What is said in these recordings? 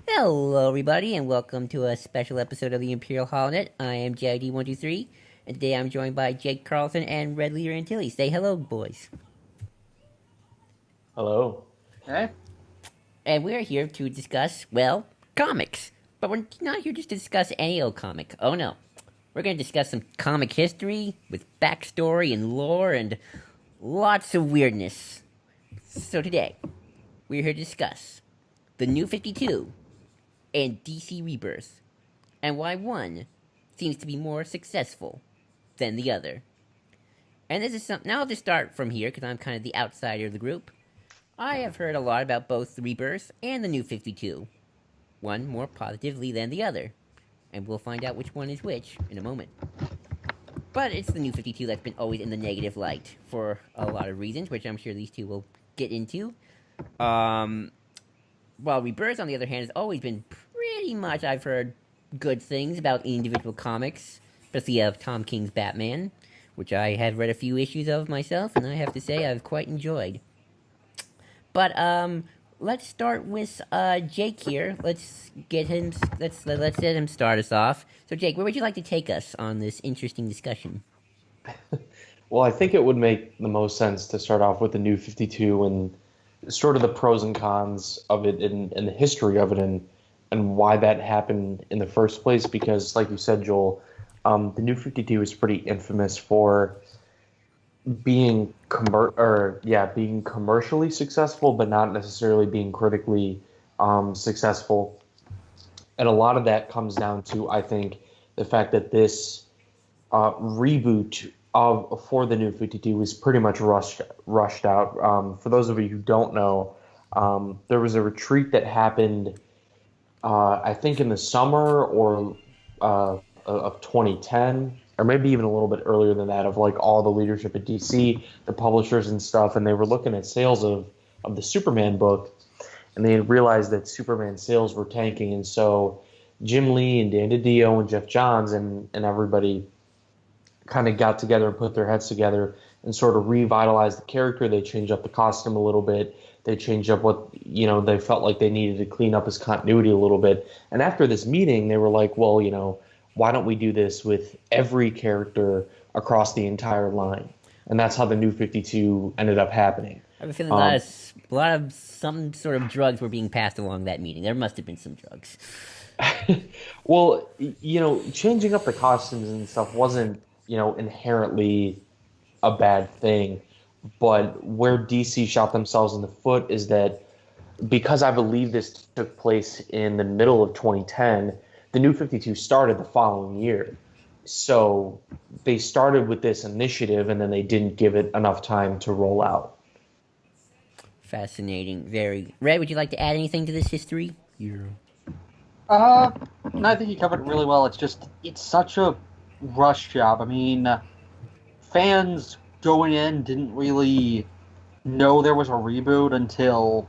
Hello, everybody, and welcome to a special episode of the Imperial Holonet. I am JID123, and today I'm joined by Jake Carlson and Red Leader Antilles. Say hello, boys. Hello. Okay. And we're here to discuss, well, comics. But we're not here just to discuss any old comic. Oh no. We're going to discuss some comic history with backstory and lore and lots of weirdness. So today, we're here to discuss the New 52 and DC Rebirth, and why one seems to be more successful than the other. And this is something. Now I'll just start from here because I'm kind of the outsider of the group. I have heard a lot about both the Rebirth and the New 52, one more positively than the other, and we'll find out which one is which in a moment. But it's the New 52 that's been always in the negative light for a lot of reasons, which I'm sure these two will get into. While Rebirth, on the other hand, has always been pretty much, I've heard, good things about individual comics, especially of Tom King's Batman, which I have read a few issues of myself, and I have to say I've quite enjoyed. But let's start with Jake here. Let's let him start us off. So Jake, where would you like to take us on this interesting discussion? Well, I think it would make the most sense to start off with the New 52 and sort of the pros and cons of it and the history of it and why that happened in the first place. Because, like you said, Joel, the New 52 is pretty infamous for being being commercially successful, but not necessarily being critically successful. And a lot of that comes down to, I think, the fact that this reboot for the New 52 was pretty much rushed out. For those of you who don't know, there was a retreat that happened, I think, in the summer or of 2010, or maybe even a little bit earlier than that, of like all the leadership at DC, the publishers and stuff, and they were looking at sales of the Superman book, and they had realized that Superman sales were tanking, and so Jim Lee and Dan DiDio and Jeff Johns and everybody kind of got together and put their heads together and sort of revitalized the character. They changed up the costume a little bit. They changed up what, they felt like they needed to clean up his continuity a little bit. And after this meeting, they were like, well, why don't we do this with every character across the entire line? And that's how the New 52 ended up happening. I have a feeling a lot of some sort of drugs were being passed along that meeting. There must have been some drugs. Well, changing up the costumes and stuff wasn't, inherently a bad thing. But where DC shot themselves in the foot is that because I believe this took place in the middle of 2010, the New 52 started the following year. So they started with this initiative and then they didn't give it enough time to roll out. Fascinating. Very. Red, would you like to add anything to this history? No, I think you covered it really well. It's such a rush job. I mean, fans going in didn't really know there was a reboot until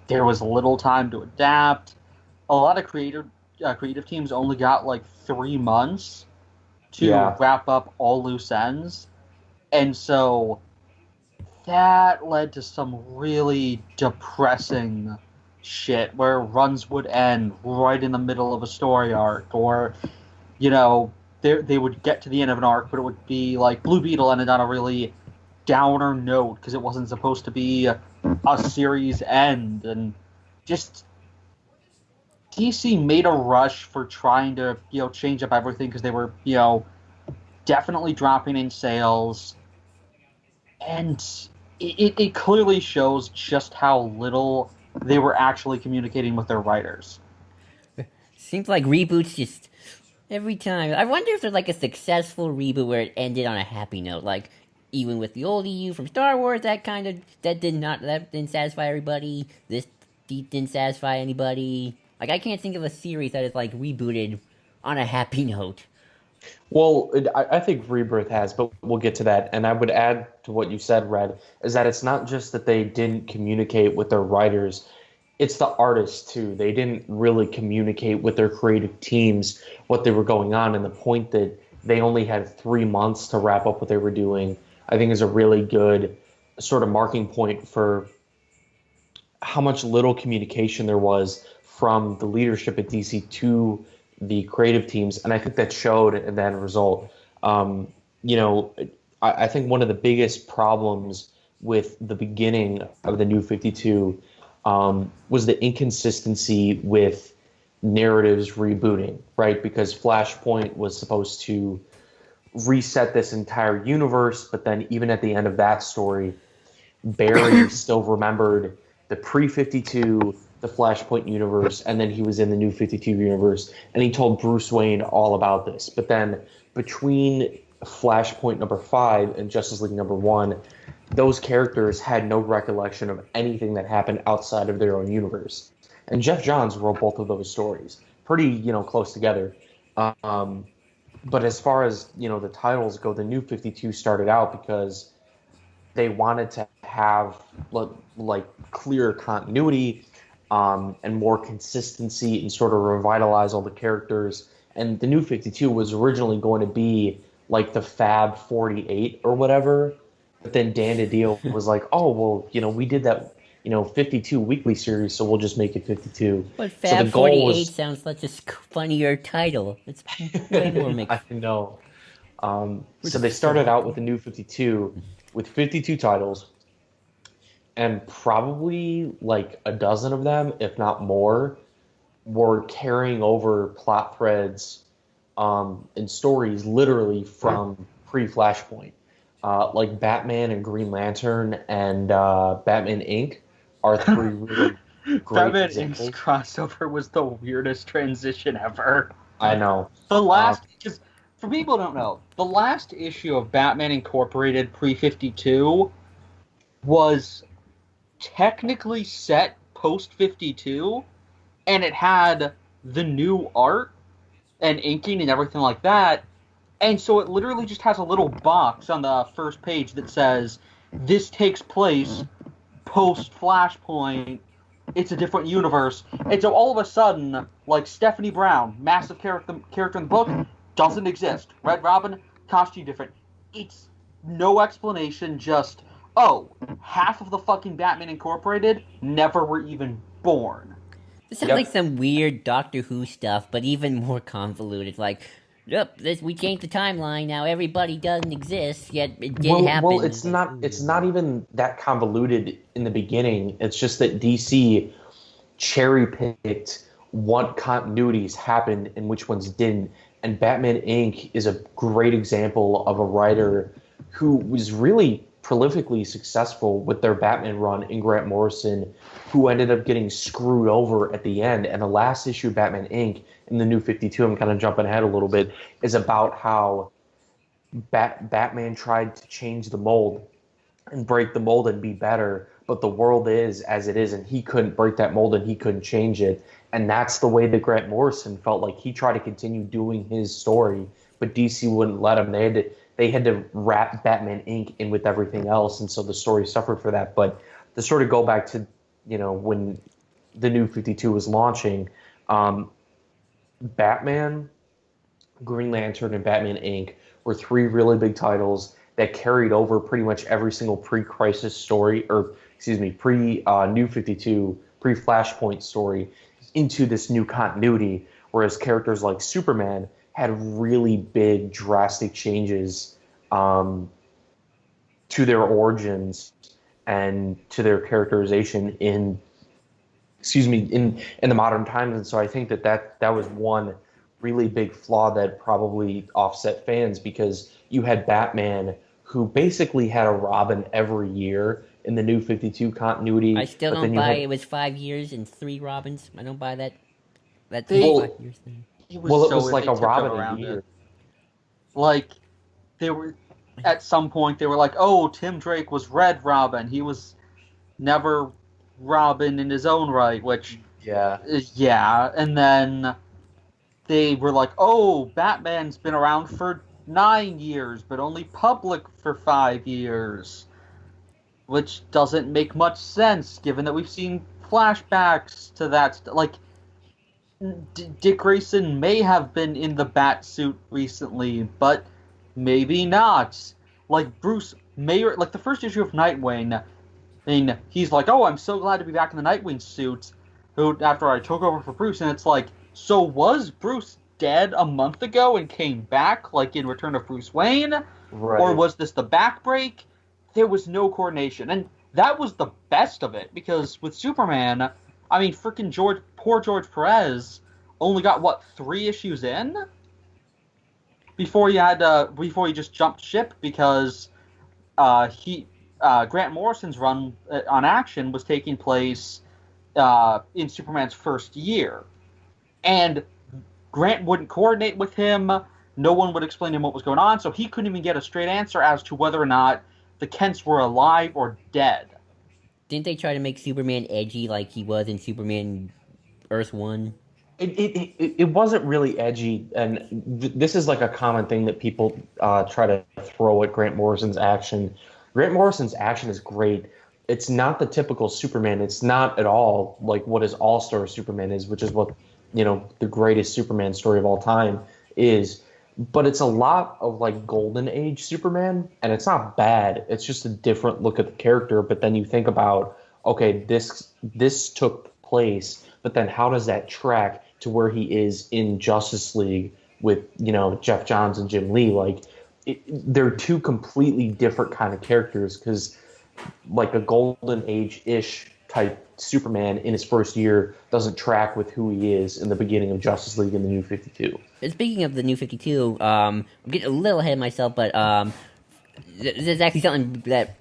there was little time to adapt. A lot of creative teams only got like 3 months to wrap up all loose ends. And so that led to some really depressing shit where runs would end right in the middle of a story arc, or, they would get to the end of an arc, but it would be like Blue Beetle ended on a really downer note because it wasn't supposed to be a series end, and just DC made a rush for trying to, change up everything because they were, definitely dropping in sales. And it clearly shows just how little they were actually communicating with their writers. Seems like reboots just every time. I wonder if there's like a successful reboot where it ended on a happy note, like even with the old EU from Star Wars, that didn't satisfy everybody. This didn't satisfy anybody. Like, I can't think of a series that is like rebooted on a happy note. Well, I think Rebirth has, but we'll get to that. And I would add to what you said, Red, is that it's not just that they didn't communicate with their writers, it's the artists too. They didn't really communicate with their creative teams what they were going on. And the point that they only had 3 months to wrap up what they were doing, I think is a really good sort of marking point for how much little communication there was from the leadership at DC to the creative teams, and I think that showed in that result. You know, I think one of the biggest problems with the beginning of the New 52 was the inconsistency with narratives rebooting, right? Because Flashpoint was supposed to reset this entire universe, but then even at the end of that story, Barry still remembered the pre-52, the Flashpoint universe, and then he was in the New 52 universe, and he told Bruce Wayne all about this. But then between Flashpoint number 5 and Justice League number 1, those characters had no recollection of anything that happened outside of their own universe. And Jeff Johns wrote both of those stories, pretty, you know, close together. But as far as, you know, the titles go, the New 52 started out because they wanted to have like clear continuity and more consistency and sort of revitalize all the characters. And the New 52 was originally going to be like the Fab 48 or whatever. But then Dan DiDio was like, oh, well, you know, we did that, you know, 52 weekly series, so we'll just make it 52. But Fab so the goal 48 was, sounds like a funnier title. It's way more mixed. I know. So they started out with the New 52 with 52 titles, and probably like a dozen of them, if not more, were carrying over plot threads and stories literally from pre-Flashpoint. Like Batman and Green Lantern and Batman Inc. are three really great Batman examples. Inc.'s crossover was the weirdest transition ever. I know. The last, because for people who don't know, the last issue of Batman Incorporated pre-52 was technically set post-52, and it had the new art and inking and everything like that. And so it literally just has a little box on the first page that says, this takes place post-Flashpoint. It's a different universe. And so all of a sudden, like Stephanie Brown, massive character in the book, doesn't exist. Red Robin, costume different. It's no explanation, just, oh, half of the fucking Batman Incorporated never were even born. It sounds like some weird Doctor Who stuff, but even more convoluted. Like, yep, we changed the timeline. Now everybody doesn't exist, yet it did happen. Well, it's not even that convoluted in the beginning. It's just that DC cherry-picked what continuities happened and which ones didn't. And Batman Inc. is a great example of a writer who was really prolifically successful with their Batman run in Grant Morrison, who ended up getting screwed over at the end. And the last issue of Batman Inc. in the New 52, I'm kind of jumping ahead a little bit, is about how Batman tried to change the mold and break the mold and be better, but the world is as it is, and he couldn't break that mold and he couldn't change it. And that's the way that Grant Morrison felt. Like he tried to continue doing his story, but DC wouldn't let him. They had to wrap Batman Inc. in with everything else, and so the story suffered for that. But to sort of go back to, you know, when the New 52 was launching, Batman, Green Lantern, and Batman Inc. were three really big titles that carried over pretty much every single pre-Crisis story, or pre-New 52, pre-Flashpoint story into this new continuity, whereas characters like Superman had really big, drastic changes to their origins and to their characterization in the modern times. And so I think that was one really big flaw that probably offset fans, because you had Batman, who basically had a Robin every year in the New 52 continuity. I still don't buy it was 5 years and 3 Robins. I don't buy that. That's 5 years thing. It was like a Robin a year. Like, they were, at some point, they were like, oh, Tim Drake was Red Robin. He was never Robin in his own right, which... Yeah, and then they were like, oh, Batman's been around for 9 years, but only public for 5 years. Which doesn't make much sense, given that we've seen flashbacks to that. Like, Dick Grayson may have been in the bat suit recently, but maybe not. Like, Bruce Mayer, like the first issue of Nightwing, I mean, he's like, oh, I'm so glad to be back in the Nightwing suit. after I took over for Bruce, and it's like, so was Bruce dead a month ago and came back, like in Return of Bruce Wayne? Right. Or was this the back break? There was no coordination. And that was the best of it, because with Superman, I mean, freaking poor George Perez only got, what, 3 issues in? Before he just jumped ship, because Grant Morrison's run on Action was taking place in Superman's first year. And Grant wouldn't coordinate with him. No one would explain to him what was going on, so he couldn't even get a straight answer as to whether or not the Kents were alive or dead. Didn't they try to make Superman edgy like he was in Superman Earth 1? It wasn't really edgy, and this is like a common thing that people try to throw at Grant Morrison's action. Grant Morrison's action is great. It's not the typical Superman. It's not at all like what his All-Star Superman is, which is what, the greatest Superman story of all time is. But it's a lot of like Golden Age Superman, and it's not bad. It's just a different look at the character. But then you think about, okay, this took place, but then how does that track to where he is in Justice League with, Jeff Johns and Jim Lee? Like, they're two completely different kind of characters, because like a Golden Age-ish type Superman in his first year doesn't track with who he is in the beginning of Justice League in the New 52. Speaking of the New 52, I'm getting a little ahead of myself, but this is actually something that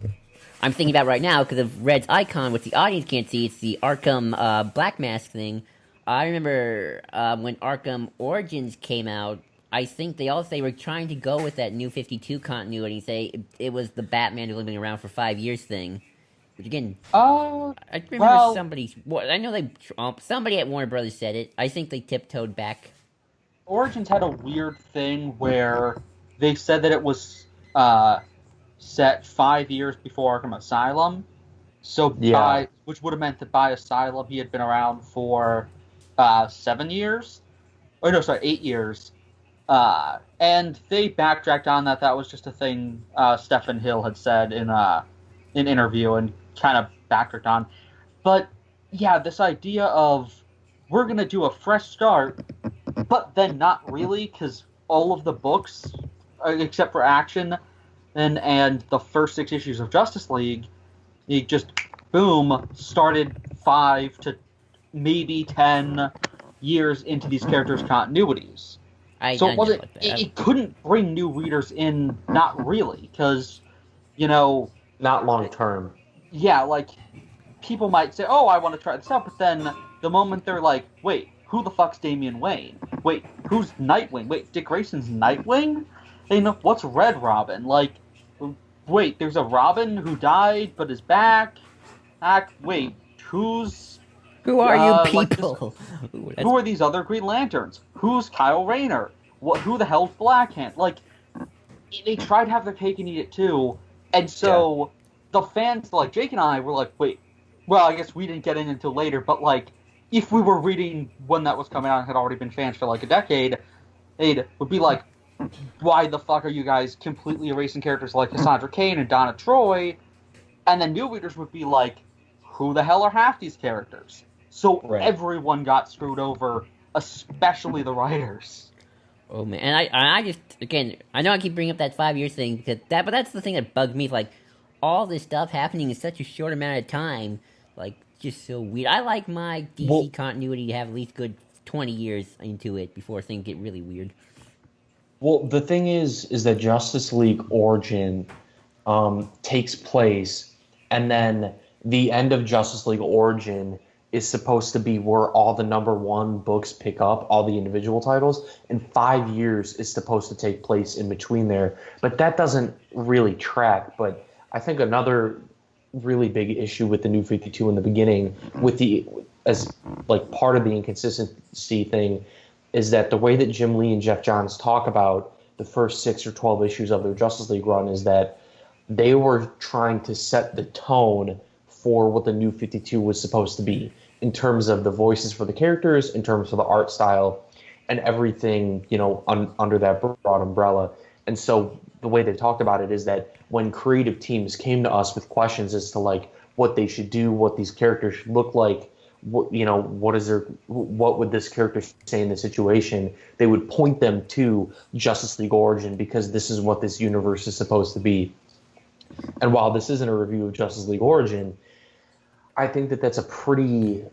I'm thinking about right now because of Red's icon, which the audience can't see. It's the Arkham Black Mask thing. I remember when Arkham Origins came out, I think they were trying to go with that New 52 continuity, say it was the Batman who's only been around for 5 years thing. Which again, I remember I know somebody at Warner Brothers said it. I think they tiptoed back. Origins had a weird thing where they said that it was set 5 years before Arkham Asylum. So which would have meant that by Asylum he had been around for 7 years. Oh no, sorry, 8 years. And they backtracked on that. That was just a thing Stephen Hill had said in an interview and kind of backtracked on. But yeah, this idea of we're going to do a fresh start, but then not really, because all of the books, except for Action and the first 6 issues of Justice League, it just, boom, started 5 to maybe 10 years into these characters' continuities. It couldn't bring new readers in, not really, because, not long term. Yeah, like, people might say, oh, I want to try this out, but then the moment they're like, wait, who the fuck's Damian Wayne? Wait, who's Nightwing? Wait, Dick Grayson's Nightwing? What's Red Robin? Like, wait, there's a Robin who died but is back? Wait, who are you people? Who are these other Green Lanterns? Who's Kyle Rayner? Who the hell's Black Hand? Like, they tried to have their cake and eat it too, and so the fans, like Jake and I, were like, wait, well, I guess we didn't get in until later, but like, if we were reading when that was coming out and had already been fans for like a decade, it would be like, why the fuck are you guys completely erasing characters like Cassandra Cain and Donna Troy? And then new readers would be like, who the hell are half these characters? So everyone got screwed over, especially the writers. Oh man, and I just, again, I know I keep bringing up that 5 years thing, but that's the thing that bugged me, like, all this stuff happening in such a short amount of time, like, just so weird. I like my DC continuity to have at least good 20 years into it before things get really weird. Well, the thing is that Justice League Origin takes place, and then the end of Justice League Origin is supposed to be where all the #1 books pick up, all the individual titles, and 5 years is supposed to take place in between there. But that doesn't really track. But I think another really big issue with the New 52 in the beginning, as like part of the inconsistency thing, is that the way that Jim Lee and Jeff Johns talk about the first 6 or 12 issues of their Justice League run is that they were trying to set the tone for what the New 52 was supposed to be in terms of the voices for the characters, in terms of the art style, and everything, under that broad umbrella. And so the way they talked about it is that when creative teams came to us with questions as to like what they should do, what these characters should look like, what would this character say in this situation, they would point them to Justice League Origin because this is what this universe is supposed to be. And while this isn't a review of Justice League Origin, I think that that's a pretty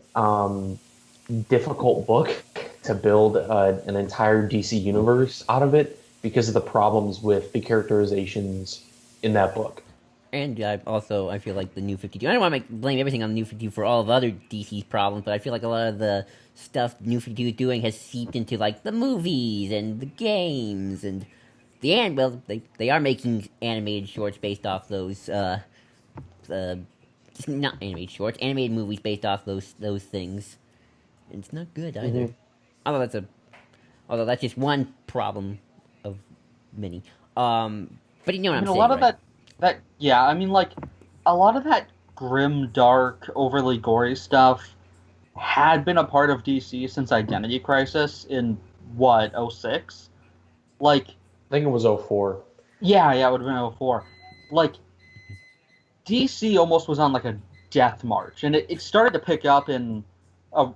difficult book to build an entire DC universe out of it because of the problems with the characterizations in that book. And I feel like the New 52. I don't want to blame everything on the New 52 for all of other DC's problems, but I feel like a lot of the stuff New 52 is doing has seeped into like the movies and the games and they are making animated shorts based off those just not animated shorts, animated movies based off those things. And it's not good either. Mm-hmm. Although that's just one problem of many. But you know what I'm a saying, lot of right? that yeah, I mean, like, a lot of that grim, dark, overly gory stuff had been a part of DC since Identity Crisis in what, '06? Like, I think it was '04. yeah, it would have been '04. Like, DC almost was on like a death march, and it started to pick up in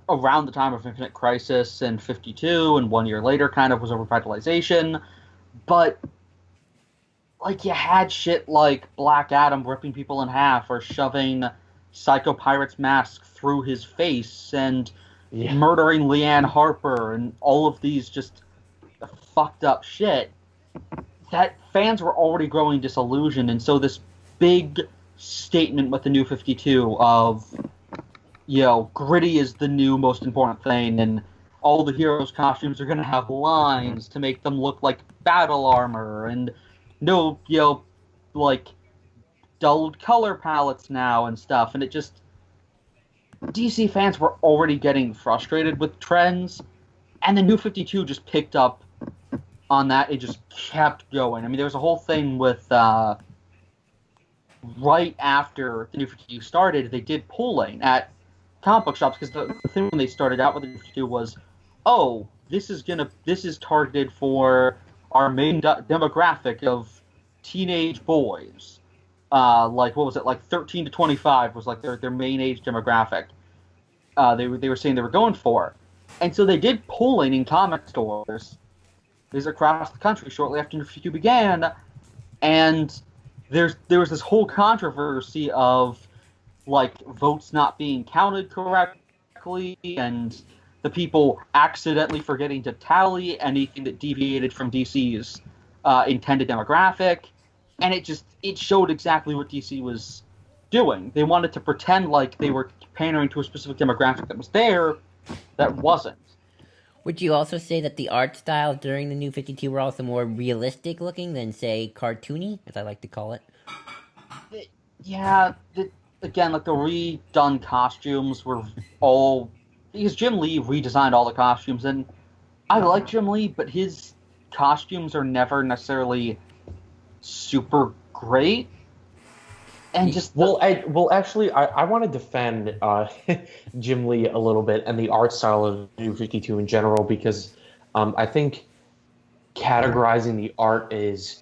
around the time of Infinite Crisis and 52, and 1 year later kind of was a revitalization. But like, you had shit like Black Adam ripping people in half or shoving Psycho Pirate's mask through his face and murdering Leanne Harper and all of these just fucked up shit that fans were already growing disillusioned. And so this big statement with the New 52 of, gritty is the new most important thing, and all the heroes' costumes are going to have lines to make them look like battle armor, and no, like, dulled color palettes now and stuff. And it just, DC fans were already getting frustrated with trends, and the New 52 just picked up on that. It just kept going. I mean, there was a whole thing with, right after the New 52 started, they did polling at comic book shops, because the thing when they started out with the New 52 was, oh, this is targeted for our main demographic of teenage boys. Like, what was it? Like 13 to 25 was like their main age demographic. They were saying they were going for, and so they did polling in comic stores, these across the country shortly after New 52 began, and there was this whole controversy of like votes not being counted correctly, and the people accidentally forgetting to tally anything that deviated from DC's intended demographic. And it showed exactly what DC was doing. They wanted to pretend like they were pandering to a specific demographic that was there, that wasn't. Would you also say that the art style during the New 52 were also more realistic looking than, say, cartoony, as I like to call it? Yeah, again, like, the redone costumes were all... Because Jim Lee redesigned all the costumes, and I like Jim Lee, but his costumes are never necessarily super great. And just... Actually, I want to defend Jim Lee a little bit and the art style of New 52 in general, because I think categorizing the art as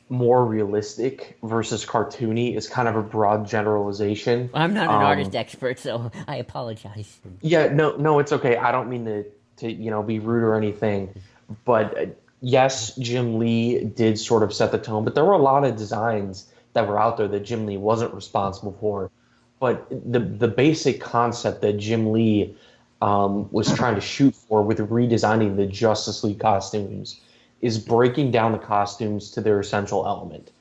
more realistic versus cartoony is kind of a broad generalization. I'm not an artist expert, so I apologize. Yeah, no, it's okay. I don't mean to be rude or anything, but yes, Jim Lee did sort of set the tone, but there were a lot of designs that were out there that Jim Lee wasn't responsible for. But the basic concept that Jim Lee was trying to shoot for with redesigning the Justice League costumes is breaking down the costumes to their essential element.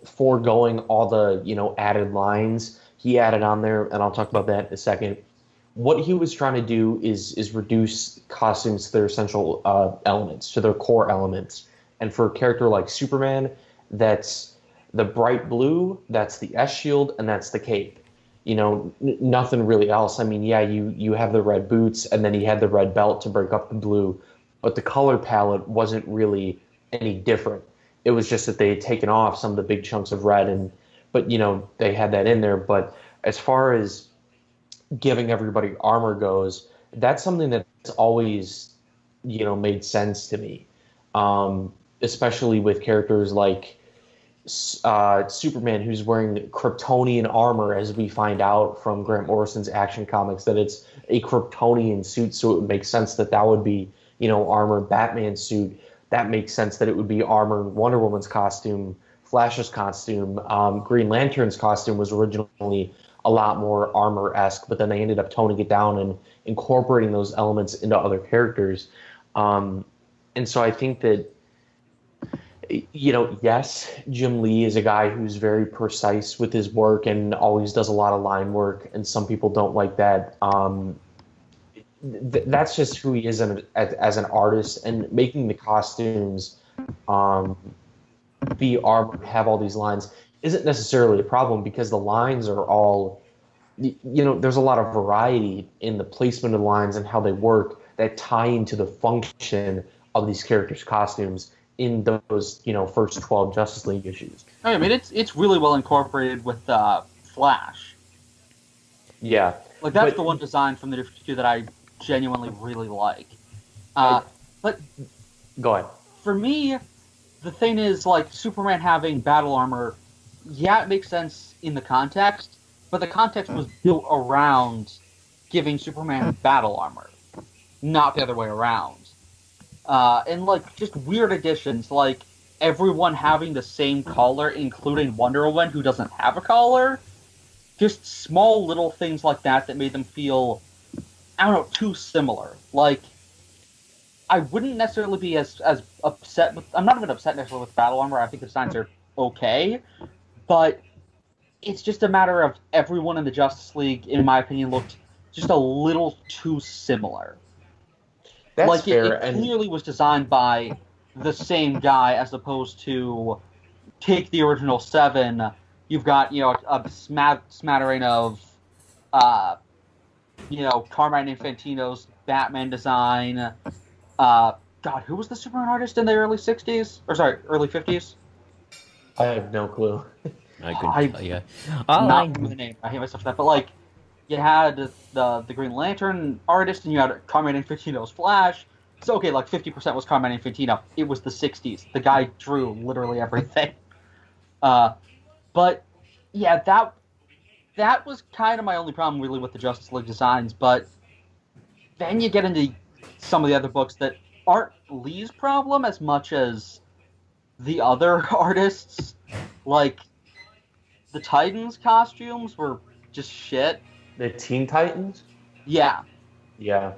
Foregoing all the added lines he added on there, and I'll talk about that in a second. What he was trying to do is reduce costumes to their essential elements, to their core elements. And for a character like Superman, that's the bright blue, that's the S shield, and that's the cape. Nothing really else. I mean, yeah, you have the red boots, and then he had the red belt to break up the blue, but the color palette wasn't really any different. It was just that they had taken off some of the big chunks of red, but they had that in there. But as far as giving everybody armor goes, that's something that's always made sense to me, especially with characters like Superman who's wearing Kryptonian armor, as we find out from Grant Morrison's Action Comics, that it's a Kryptonian suit, so it would make sense that that would be, armor. Batman suit, that makes sense that it would be armor. Wonder Woman's costume, Flash's costume, Green Lantern's costume was originally a lot more armor-esque, but then they ended up toning it down and incorporating those elements into other characters. And so I think that, yes, Jim Lee is a guy who's very precise with his work and always does a lot of line work, and some people don't like that. That's just who he is as an artist, and making the costumes be armored, have all these lines, isn't necessarily a problem because the lines are all, there's a lot of variety in the placement of the lines and how they work that tie into the function of these characters' costumes in those, first 12 Justice League issues. I mean, it's really well incorporated with Flash. Yeah. Like, that's the one design from the New 52 that I genuinely really like. But go ahead. For me, the thing is, like, Superman having battle armor, yeah, it makes sense in the context, but the context was built around giving Superman battle armor, not the other way around. And, like, just weird additions, like everyone having the same collar, including Wonder Woman, who doesn't have a collar. Just small little things like that that made them feel, I don't know, too similar. Like, I wouldn't necessarily be as upset with... I'm not even upset necessarily with battle armor. I think the designs are okay. But it's just a matter of everyone in the Justice League, in my opinion, looked just a little too similar. That's like, fair. It clearly was designed by the same guy, as opposed to take the original 7. You've got, a smattering of, Carmine Infantino's Batman design. God, who was the Superman artist in the early 60s? Or, sorry, early 50s? I have no clue. I couldn't tell you. Not remember the name. I hate myself for that. But, like, you had the Green Lantern artist, and you had Carmine Infantino's Flash. So, okay, like, 50% was Carmine Infantino. It was the 60s. The guy drew literally everything. But, yeah, that was kind of my only problem, really, with the Justice League designs. But then you get into some of the other books that aren't Lee's problem as much as the other artists. Like, the Titans costumes were just shit. The Teen Titans? Yeah. Yeah.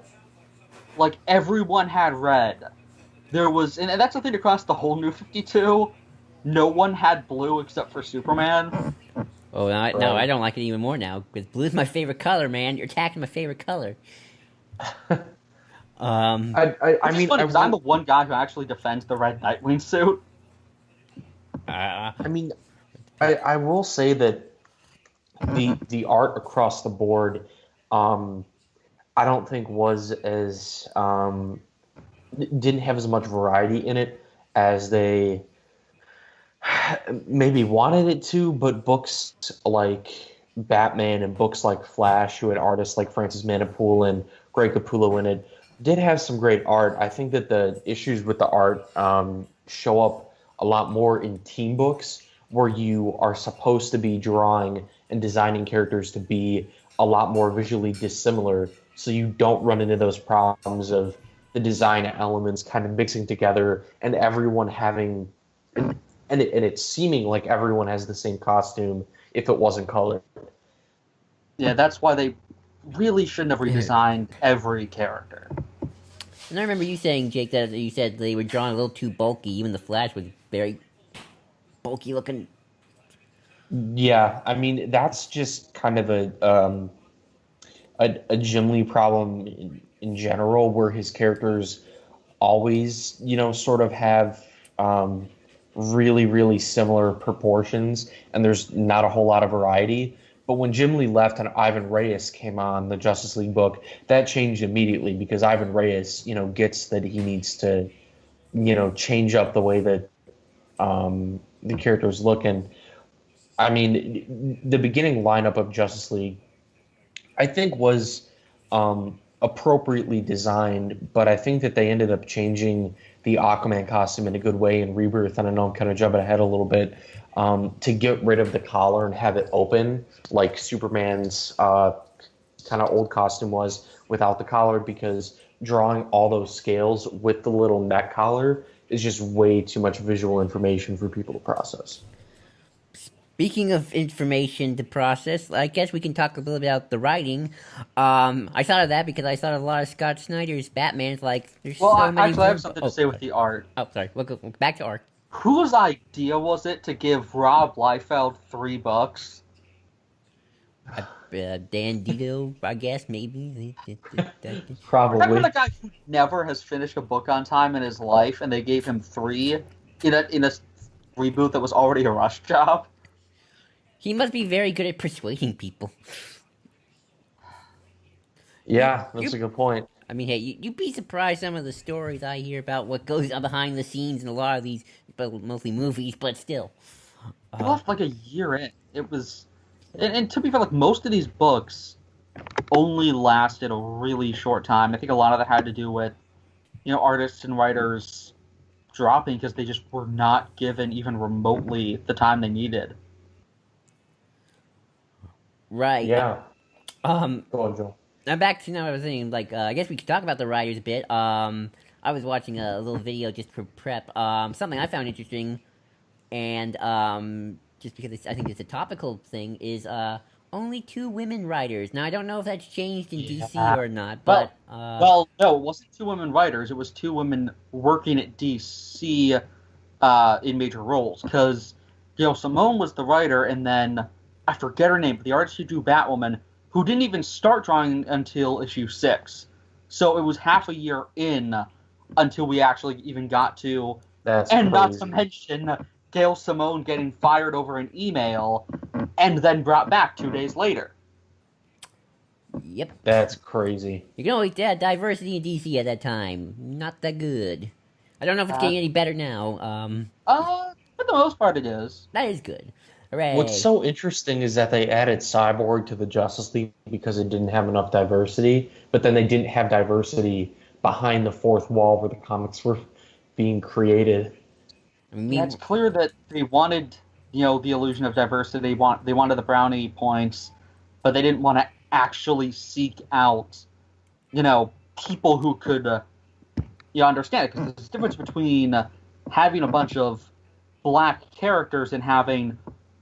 Like, everyone had red. There was... And that's the thing across the whole New 52. No one had blue except for Superman. Oh, no, I don't like it even more now, because blue's my favorite color, man. You're attacking my favorite color. I mean... I'm the one guy who actually defends the red Nightwing suit. I mean, I will say that the art across the board, I don't think was as didn't have as much variety in it as they maybe wanted it to. But books like Batman and books like Flash, who had artists like Francis Manapul and Greg Capullo in it, did have some great art. I think that the issues with the art show up a lot more in team books, where you are supposed to be drawing and designing characters to be a lot more visually dissimilar, so you don't run into those problems of the design elements kind of mixing together and everyone having and it's seeming like everyone has the same costume if it wasn't colored. Yeah, that's why they really shouldn't have redesigned every character. And I remember you saying, Jake, that you said they were drawn a little too bulky. Even the Flash was very bulky looking. Yeah, I mean, that's just kind of a Jim Lee problem in general, where his characters always, sort of have really, really similar proportions, and there's not a whole lot of variety. But when Jim Lee left and Ivan Reyes came on the Justice League book, that changed immediately, because Ivan Reyes, gets that he needs to, change up the way that the characters look. And I mean, the beginning lineup of Justice League, I think, was appropriately designed, but I think that they ended up changing the Aquaman costume in a good way in Rebirth. And I know I'm kind of jumping ahead a little bit, to get rid of the collar and have it open, like Superman's kind of old costume was without the collar, because drawing all those scales with the little neck collar is just way too much visual information for people to process. Speaking of information to process, I guess we can talk a little bit about the writing. I thought of that because I thought of a lot of Scott Snyder's Batman's. Like, there's Well, so many. actually, I have something to say with the art. Oh, sorry. We'll go back to art. Whose idea was it to give Rob Liefeld $3? Dan Dido, I guess, maybe. Probably. Remember the guy who never has finished a book on time in his life, and they gave him 3 in a reboot that was already a rush job? He must be very good at persuading people. Yeah, that's a good point. I mean, hey, you'd be surprised some of the stories I hear about what goes on behind the scenes in a lot of these, but mostly movies, but still. He left like a year in. It was... And to be fair, like, most of these books only lasted a really short time. I think a lot of that had to do with, artists and writers dropping because they just were not given even remotely the time they needed. Right. Yeah. Go on, Joe. Now back to I was saying, like, I guess we could talk about the writers a bit. I was watching a little video just for prep. Something I found interesting, and just because I think it's a topical thing, is only 2 women writers. Now I don't know if that's changed in DC or not, but well, no, it wasn't 2 women writers. It was 2 women working at DC in major roles. Because Gail Simone was the writer, and then I forget her name, but the artist who drew Batwoman, who didn't even start drawing until issue 6. So it was half a year in until we actually even got to... That's and crazy. Not to mention Gail Simone getting fired over an email and then brought back 2 days later. Yep. That's crazy. You can always add diversity in DC at that time. Not that good. I don't know if it's getting any better now. For the most part it is. That is good. Hooray. What's so interesting is that they added Cyborg to the Justice League because it didn't have enough diversity, but then they didn't have diversity behind the fourth wall where the comics were being created. I mean, Yeah, it's clear that they wanted, the illusion of diversity. They wanted the brownie points, but they didn't want to actually seek out, people who could, understand it. Because there's a difference between having a bunch of black characters and having,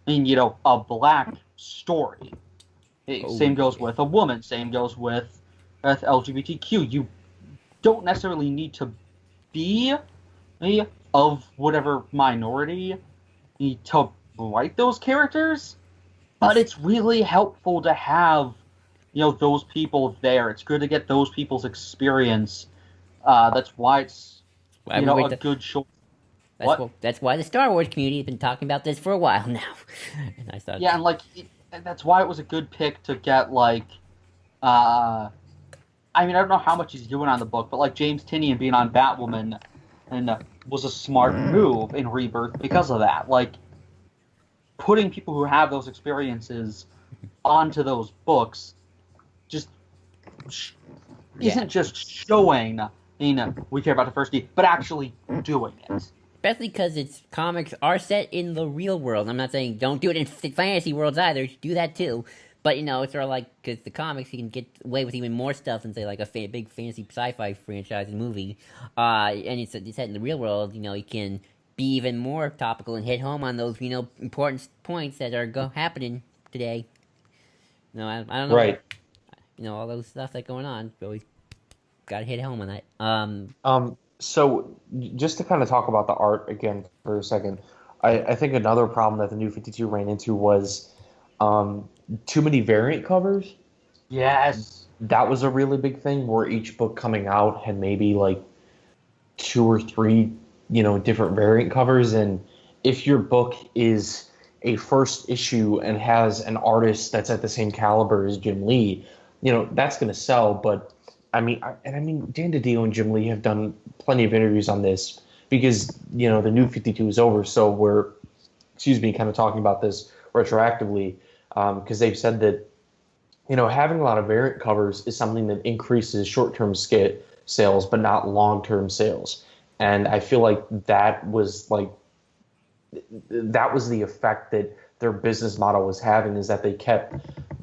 a black story. Same goes with a woman. Same goes with LGBTQ. You don't necessarily need to be of whatever minority to write those characters, but it's really helpful to have those people there. It's good to get those people's experience. That's why it's a good show. That's why the Star Wars community has been talking about this for a while now. And I thought, and that's why it was a good pick to get I don't know how much he's doing on the book, but James Tynion being on Batwoman and was a smart move in Rebirth because of that. Putting people who have those experiences onto those books just isn't just showing, we care about diversity, but actually doing it. Especially because its comics are set in the real world. I'm not saying don't do it in fantasy worlds either. Do that too. But, it's sort of because the comics, you can get away with even more stuff than, say, a big fantasy sci-fi franchise movie. And it's set in the real world, you can be even more topical and hit home on those, important points that are happening today. I don't know. Right. All those stuff that's going on. Always got to hit home on that. So just to kind of talk about the art again for a second, I think another problem that the New 52 ran into was too many variant covers. Yes. That was a really big thing where each book coming out had maybe 2 or 3, different variant covers. And if your book is a first issue and has an artist that's at the same caliber as Jim Lee, that's going to sell. But I mean, Dan DiDio and Jim Lee have done plenty of interviews on this because, the New 52 is over. So we're, kind of talking about this retroactively because they've said that having a lot of variant covers is something that increases short-term sales, but not long-term sales. And I feel like that was the effect that their business model was having, is that they kept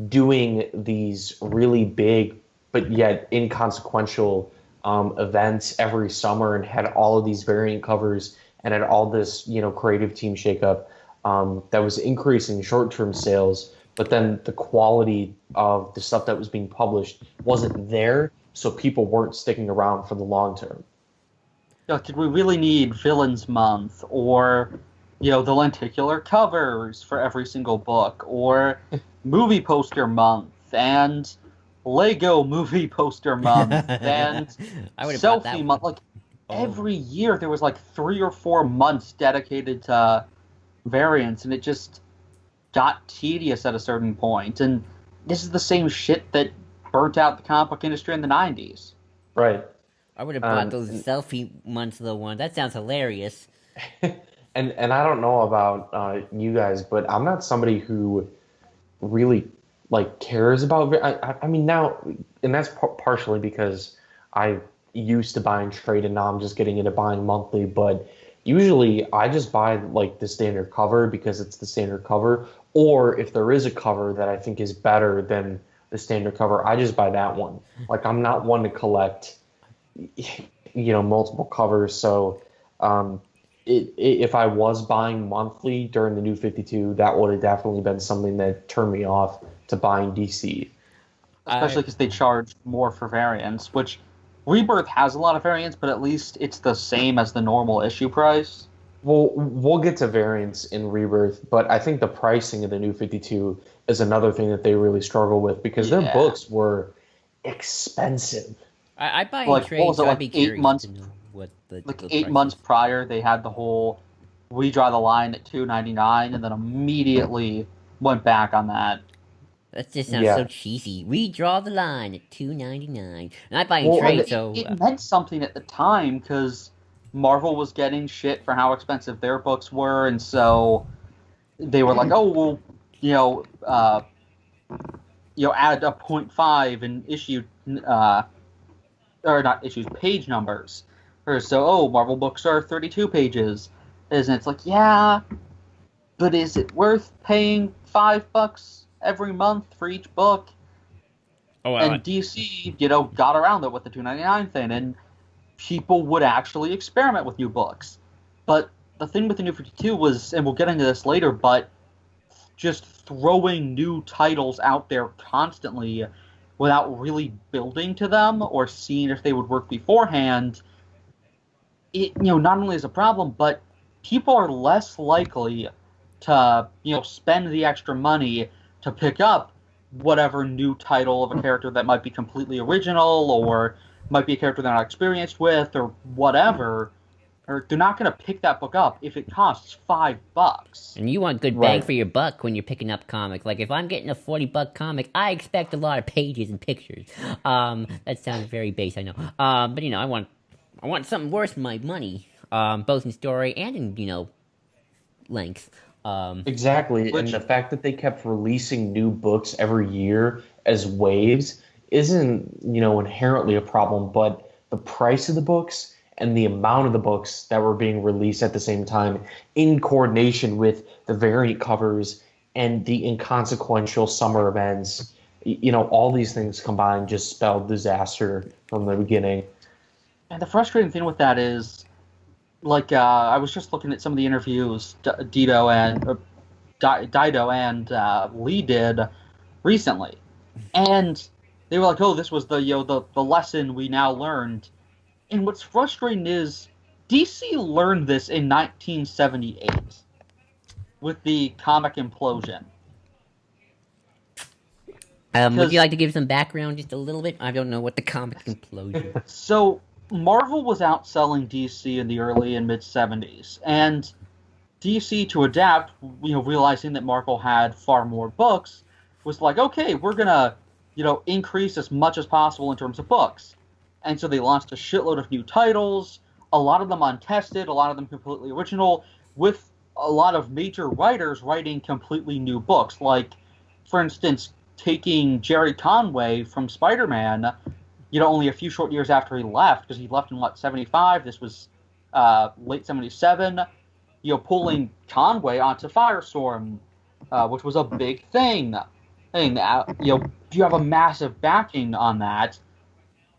doing these really big but yet inconsequential events every summer, and had all of these variant covers, and had all this creative team shakeup that was increasing short-term sales, but then the quality of the stuff that was being published wasn't there, so people weren't sticking around for the long term. Did we really need Villains Month, or the lenticular covers for every single book, or movie poster month, and Lego movie poster month, and I would have bought that selfie one. month? Like, Oh. every year there was like 3 or 4 months dedicated to variants, and it just got tedious at a certain point. And this is the same shit that burnt out the comic book industry in the 90s. Right. I would have bought Um, those selfie months though one. That sounds hilarious. and I don't know about you guys, but I'm not somebody who really like cares about. I mean now, and that's partially because I used to buy and trade, and now I'm just getting into buying monthly. But usually, I just buy like the standard cover because it's the standard cover, or if there is a cover that I think is better than the standard cover, I just buy that one. Like I'm not one to collect, multiple covers. So, if I was buying monthly during the New 52, that would have definitely been something that turned me off to buying DC. Especially because they charge more for variants, which Rebirth has a lot of variants, but at least it's the same as the normal issue price. Well, we'll get to variants in Rebirth, but I think the pricing of the New 52 is another thing that they really struggle with, because their Yeah. books were expensive. I buy Like, in trade, what was it, so I'd like be 8 curious months? to know what the Like the 8 months price is. prior, they had the whole "we draw the line at $2.99," and then immediately went back on that. That just sounds so Yeah. cheesy. We draw the line at $2.99, and I buy in Well, But trade, it, so it meant something at the time because Marvel was getting shit for how expensive their books were, and so they were like, "Oh, well, add a .5 in issue, or not issues, page numbers." Or so, oh, Marvel books are 32 pages. And it's like, yeah, but is it worth paying $5 every month for each book? oh, And DC, got around it with the $2.99 thing, and people would actually experiment with new books. But the thing with the New 52 was, and we'll get into this later, but just throwing new titles out there constantly without really building to them or seeing if they would work beforehand, it not only is a problem, but people are less likely to spend the extra money to pick up whatever new title of a character that might be completely original, or might be a character they're not experienced with, or whatever. Or they're not going to pick that book up if it costs $5. and you want good bang Right. for your buck when you're picking up comic. Like if I'm getting a $40 comic, I expect a lot of pages and pictures. That sounds very base, I know. But I want something worth my money. Both in story and in length. Exactly. And Which, the fact that they kept releasing new books every year as waves isn't, inherently a problem, but the price of the books and the amount of the books that were being released at the same time, in coordination with the variant covers and the inconsequential summer events, all these things combined just spelled disaster from the beginning. and the frustrating thing with that is, like, I was just looking at some of the interviews Dido and Lee did recently, and they were like, "Oh, this was the lesson we now learned." And what's frustrating is DC learned this in 1978 with the comic implosion. Would you 'Cause- like to give some background just a little bit? I don't know what the comic implosion. So Marvel was outselling DC in the early and mid 70s, and DC, to adapt, realizing that Marvel had far more books, was like, okay, we're gonna, increase as much as possible in terms of books. And so they launched a shitload of new titles, a lot of them untested, a lot of them completely original, with a lot of major writers writing completely new books. Like, for instance, taking Jerry Conway from Spider-Man, only a few short years after he left, because he left in, 75? This was late 77. Pulling Conway onto Firestorm, which was a big thing. And, you have a massive backing on that.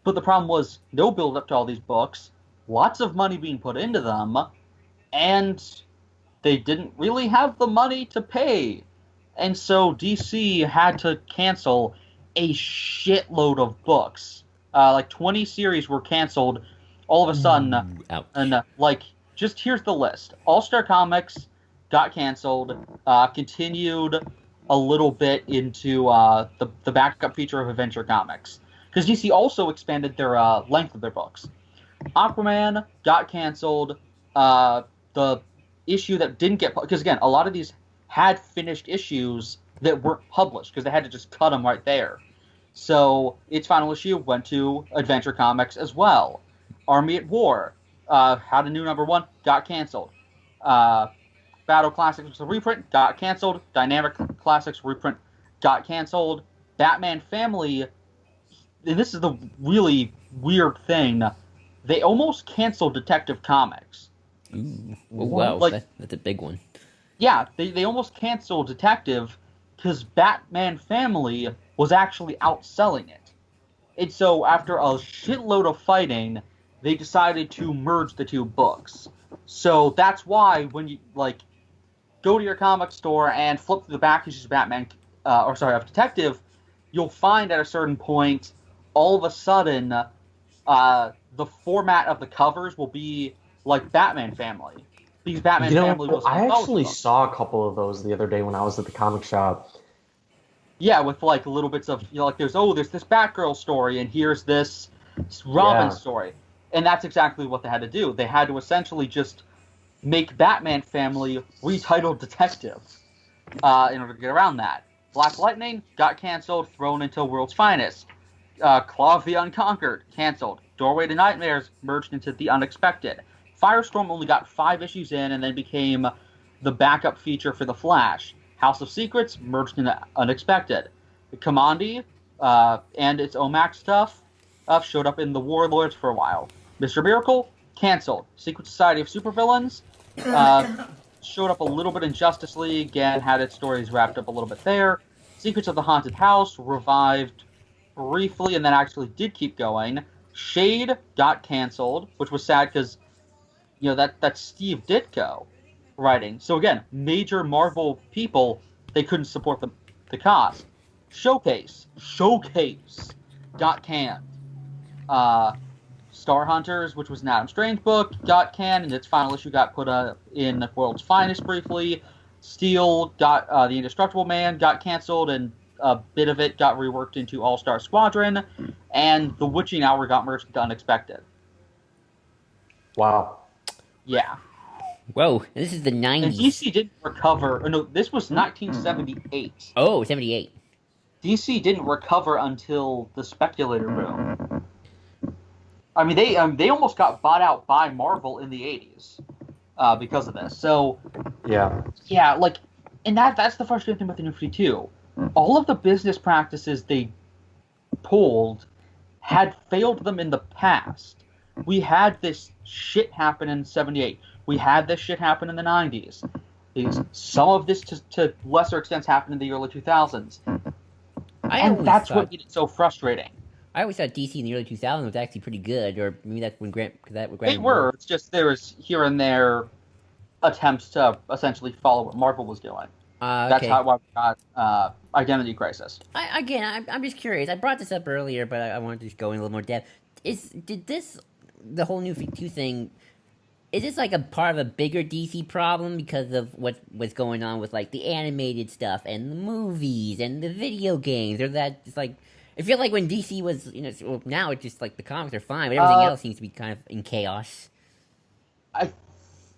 But the problem was no build-up to all these books, lots of money being put into them, and they didn't really have the money to pay. And so DC had to cancel a shitload of books. 20 series were canceled all of a sudden. Ouch. And, just here's the list. All-Star Comics got canceled, continued a little bit into the backup feature of Adventure Comics. Because DC also expanded their length of their books. Aquaman got canceled. The issue that didn't get... Because, again, a lot of these had finished issues that weren't published, because they had to just cut them right there. So its final issue went to Adventure Comics as well. Army at War had a new #1, got canceled. Battle Classics was a reprint, got canceled. Dynamic Classics reprint, got canceled. Batman Family, and this is the really weird thing, they almost canceled Detective Comics. Ooh. Oh, wow, that's a big one. Yeah, they almost canceled Detective because Batman Family was actually outselling it. And so after a shitload of fighting, they decided to merge the two books. So that's why when you, go to your comic store and flip through the back issues of of Detective, you'll find at a certain point, all of a sudden, the format of the covers will be like Batman Family. Because Batman Family was... I actually saw a couple of those the other day when I was at the comic shop. Yeah, with little bits of, there's this Batgirl story, and here's this Robin story. And that's exactly what they had to do. They had to essentially just make Batman Family retitled Detective in order to get around that. Black Lightning got canceled, thrown into World's Finest. Claw of the Unconquered, canceled. Doorway to Nightmares merged into The Unexpected. Firestorm only got 5 issues in and then became the backup feature for The Flash. House of Secrets merged into Unexpected. Commandi and its OMAC stuff showed up in The Warlords for a while. Mr. Miracle, canceled. Secret Society of Supervillains showed up a little bit in Justice League and had its stories wrapped up a little bit there. Secrets of the Haunted House revived briefly and then actually did keep going. Shade got canceled, which was sad because, that's Steve Ditko writing. So again, major Marvel people, they couldn't support the cause. Showcase got canned. Star Hunters, which was an Adam Strange book, got canned, and its final issue got put in World's Finest briefly. Steel got The Indestructible Man got canceled, and a bit of it got reworked into All-Star Squadron, and The Witching Hour got merged into Unexpected. Wow. Yeah. Whoa, this is the 90s. And DC didn't recover... no, this was 1978. Oh, 78. DC didn't recover until the Speculator boom. I mean, they almost got bought out by Marvel in the 80s because of this. So... Yeah, and that's the frustrating thing with the New 52. All of the business practices they pulled had failed them in the past. We had this shit happen in 78. We had this shit happen in the 90s. Some of this, to lesser extents, happened in the early 2000s. And that's what made it so frustrating. I always thought DC in the early 2000s was actually pretty good, or maybe that's when Grant... They were. It's just there was here and there attempts to essentially follow what Marvel was doing. That's why we got Identity Crisis. I'm just curious. I brought this up earlier, but I wanted to just go in a little more depth. The whole New 52 thing, is this a part of a bigger DC problem because of what's going on with the animated stuff and the movies and the video games, or that it's I feel like when DC was well, now it's just the comics are fine, but everything else seems to be kind of in chaos.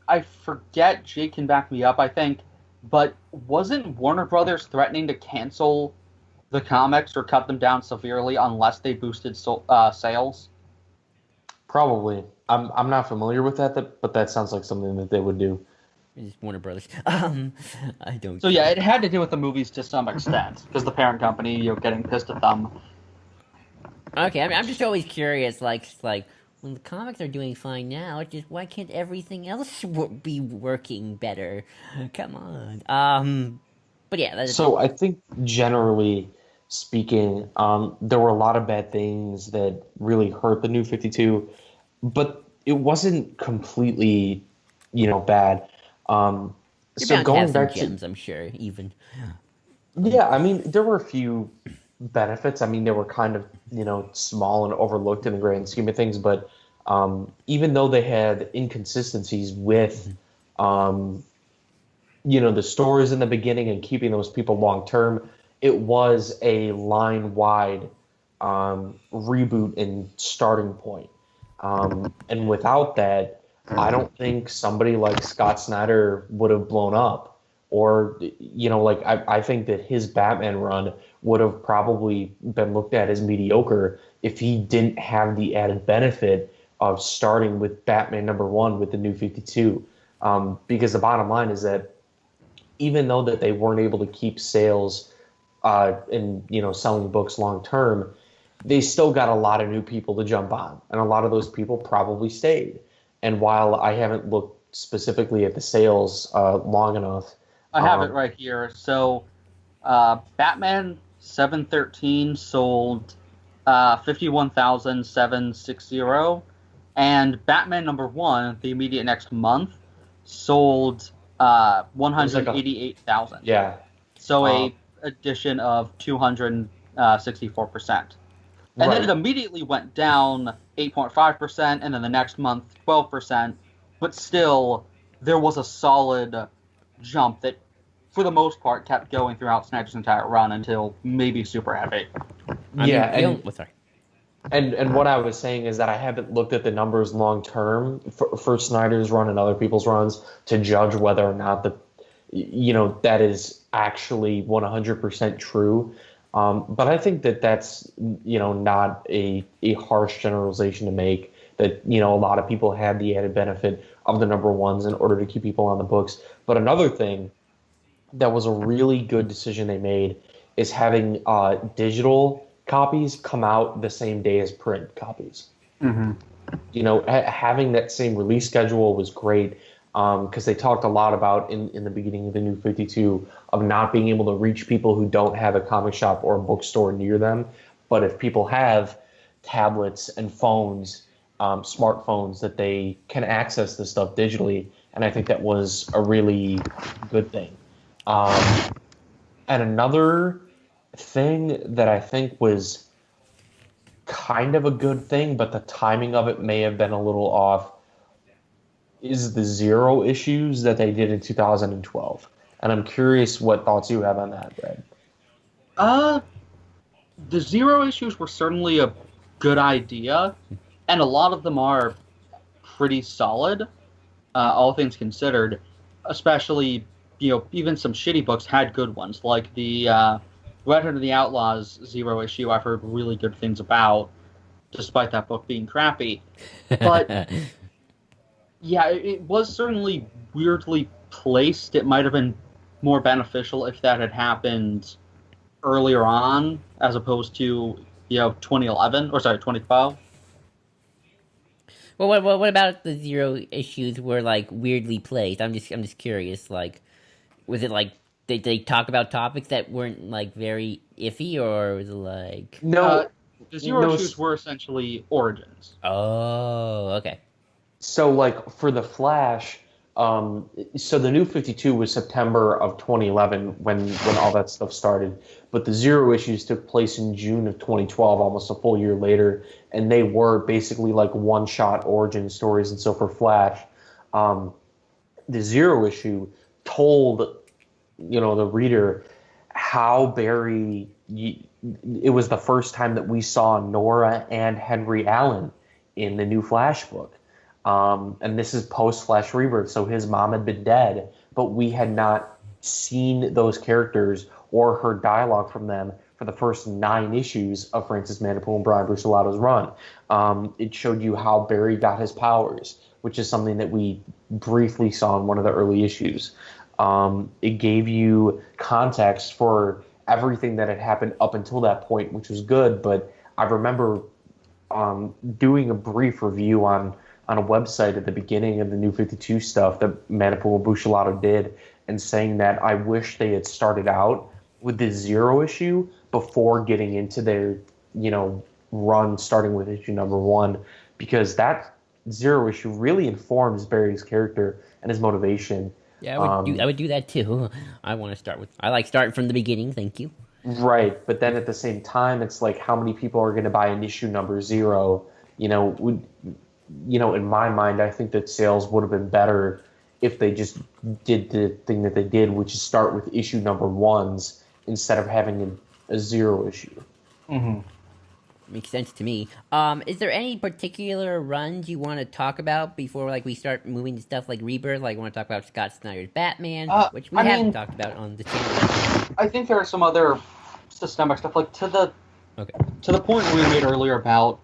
I forget, Jake can back me up, I think, but wasn't Warner Brothers threatening to cancel the comics or cut them down severely unless they boosted sales? Probably. I'm not familiar with that, but that sounds like something that they would do. It's Warner Brothers. I don't. So yeah, it had to do with the movies to some extent because the parent company, getting pissed at them. Okay, I'm just always curious. Like when the comics are doing fine now, it's just why can't everything else be working better? Come on. But yeah, So I think generally speaking, there were a lot of bad things that really hurt the New 52, but it wasn't completely, bad. you're So bound to have going some back to, gems, I'm sure. Even yeah, I mean, there were a few benefits. I mean, they were kind of, small and overlooked in the grand scheme of things, but even though they had inconsistencies with, um, the stories in the beginning and keeping those people long term, it was a line wide reboot and starting point. And without that, I don't think somebody like Scott Snyder would have blown up. Or, like I think that his Batman run would have probably been looked at as mediocre if he didn't have the added benefit of starting with Batman #1 with the New 52. Because the bottom line is that even though that they weren't able to keep sales and selling books long term, they still got a lot of new people to jump on, and a lot of those people probably stayed. And while I haven't looked specifically at the sales long enough, I have it right here. So, Batman 713 sold 51,760, and Batman #1, the immediate next month, sold 188,000. Yeah. So a addition of 264%. And then it immediately went down 8.5%, and then the next month 12%. But still, there was a solid jump that, for the most part, kept going throughout Snyder's entire run until maybe Super Heavy. Sorry. And what I was saying is that I haven't looked at the numbers long term for Snyder's run and other people's runs to judge whether or not that is actually 100% true. But I think that that's not a harsh generalization to make. That a lot of people had the added benefit of the #1s in order to keep people on the books. But another thing that was a really good decision they made is having digital copies come out the same day as print copies. Mm-hmm. Having that same release schedule was great because they talked a lot about in the beginning of the New 52 of not being able to reach people who don't have a comic shop or a bookstore near them. But if people have tablets and phones, smartphones, that they can access this stuff digitally, and I think that was a really good thing. And another thing that I think was kind of a good thing, but the timing of it may have been a little off, is the Zero issues that they did in 2012. And I'm curious what thoughts you have on that, Brad. The Zero issues were certainly a good idea, and a lot of them are pretty solid, all things considered. Especially, even some shitty books had good ones, like the Red Hood and the Outlaws Zero issue. I've heard really good things about, despite that book being crappy. But yeah, it was certainly weirdly placed. It might have been more beneficial if that had happened earlier on, as opposed to 2012. Well, what about the Zero issues were like weirdly placed? I'm just curious. Like, was it like did they talk about topics that weren't like very iffy, or was it like no? The Zero issues were essentially origins. Oh, okay. So, like, for the Flash, so the New 52 was September of 2011 when all that stuff started, but the Zero issues took place in June of 2012, almost a full year later, and they were basically like one-shot origin stories. And so for Flash, the Zero issue told the reader how Barry. It was the first time that we saw Nora and Henry Allen in the new Flash book. And this is post-Flash Rebirth, so his mom had been dead, but we had not seen those characters or heard dialogue from them for the first 9 issues of Francis Manapul and Brian Bruce Alato's run. It showed you how Barry got his powers, which is something that we briefly saw in one of the early issues. It gave you context for everything that had happened up until that point, which was good. But I remember doing a brief review on a website at the beginning of the New 52 stuff that Manipu Bushalato did, and saying that I wish they had started out with the Zero issue before getting into their, run starting with issue number 1, because that Zero issue really informs Barry's character and his motivation. Yeah, I would do that too. I like starting from the beginning. Thank you. Right, but then at the same time, it's like how many people are going to buy an issue number 0? In my mind, I think that sales would have been better if they just did the thing that they did, which is start with issue number 1s instead of having a 0 issue. Mm-hmm. Makes sense to me. Is there any particular runs you want to talk about before we start moving to stuff like Rebirth? Like, you want to talk about Scott Snyder's Batman, which we haven't talked about on the channel. I think there are some other systemic stuff, like to the point we made earlier about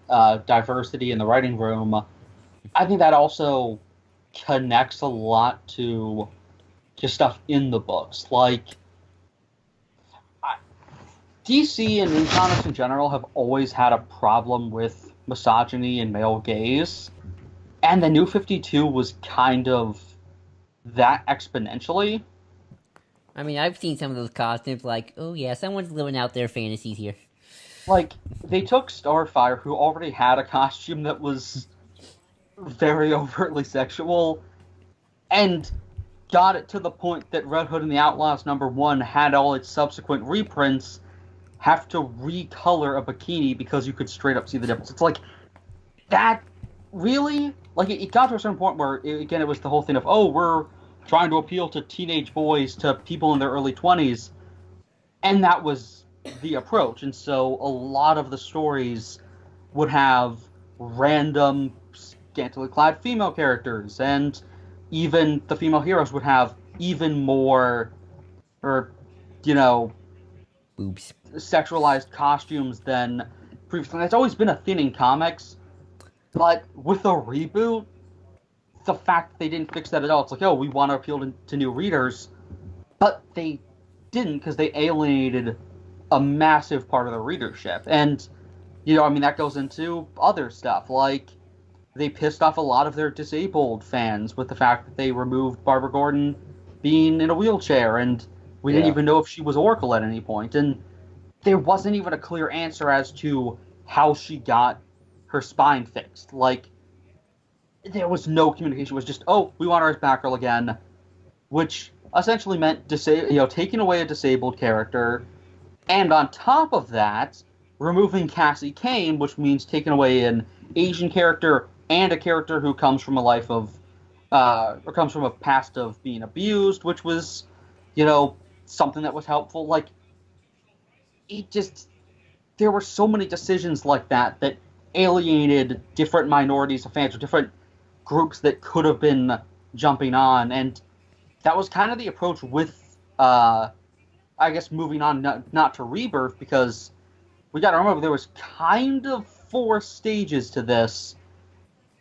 diversity in the writing room. I think that also connects a lot to just stuff in the books. Like, DC and in comics in general have always had a problem with misogyny and male gaze, and the New 52 was kind of that exponentially. I mean, I've seen some of those costumes, like, oh yeah, someone's living out their fantasies here. Like, they took Starfire, who already had a costume that was very overtly sexual, and got it to the point that Red Hood and the Outlaws #1 had all its subsequent reprints have to recolor a bikini because you could straight up see the difference. It's like, that really? Like, it got to a certain point where, it was the whole thing of, we're trying to appeal to teenage boys, to people in their early 20s, and that was the approach. And so a lot of the stories would have random, scantily clad female characters, and even the female heroes would have even more, boobs, sexualized costumes than previously. That's always been a thing in comics, but with a reboot, the fact that they didn't fix that at all, it's like, we want to appeal to new readers, but they didn't, because they alienated a massive part of the readership. And, that goes into other stuff, like, they pissed off a lot of their disabled fans with the fact that they removed Barbara Gordon being in a wheelchair, and we didn't even know if she was Oracle at any point, and there wasn't even a clear answer as to how she got her spine fixed. Like, there was no communication. It was just, we want her as Batgirl again, which essentially meant taking away a disabled character, and on top of that, removing Cassie Kane, which means taking away an Asian character and a character who comes from a life of, or comes from a past of being abused, which was, something that was helpful. Like, there were so many decisions like that alienated different minorities of fans, or different groups that could have been jumping on, and that was kind of the approach with, I guess, moving on, not to Rebirth, because we got to remember there was kind of 4 stages to this,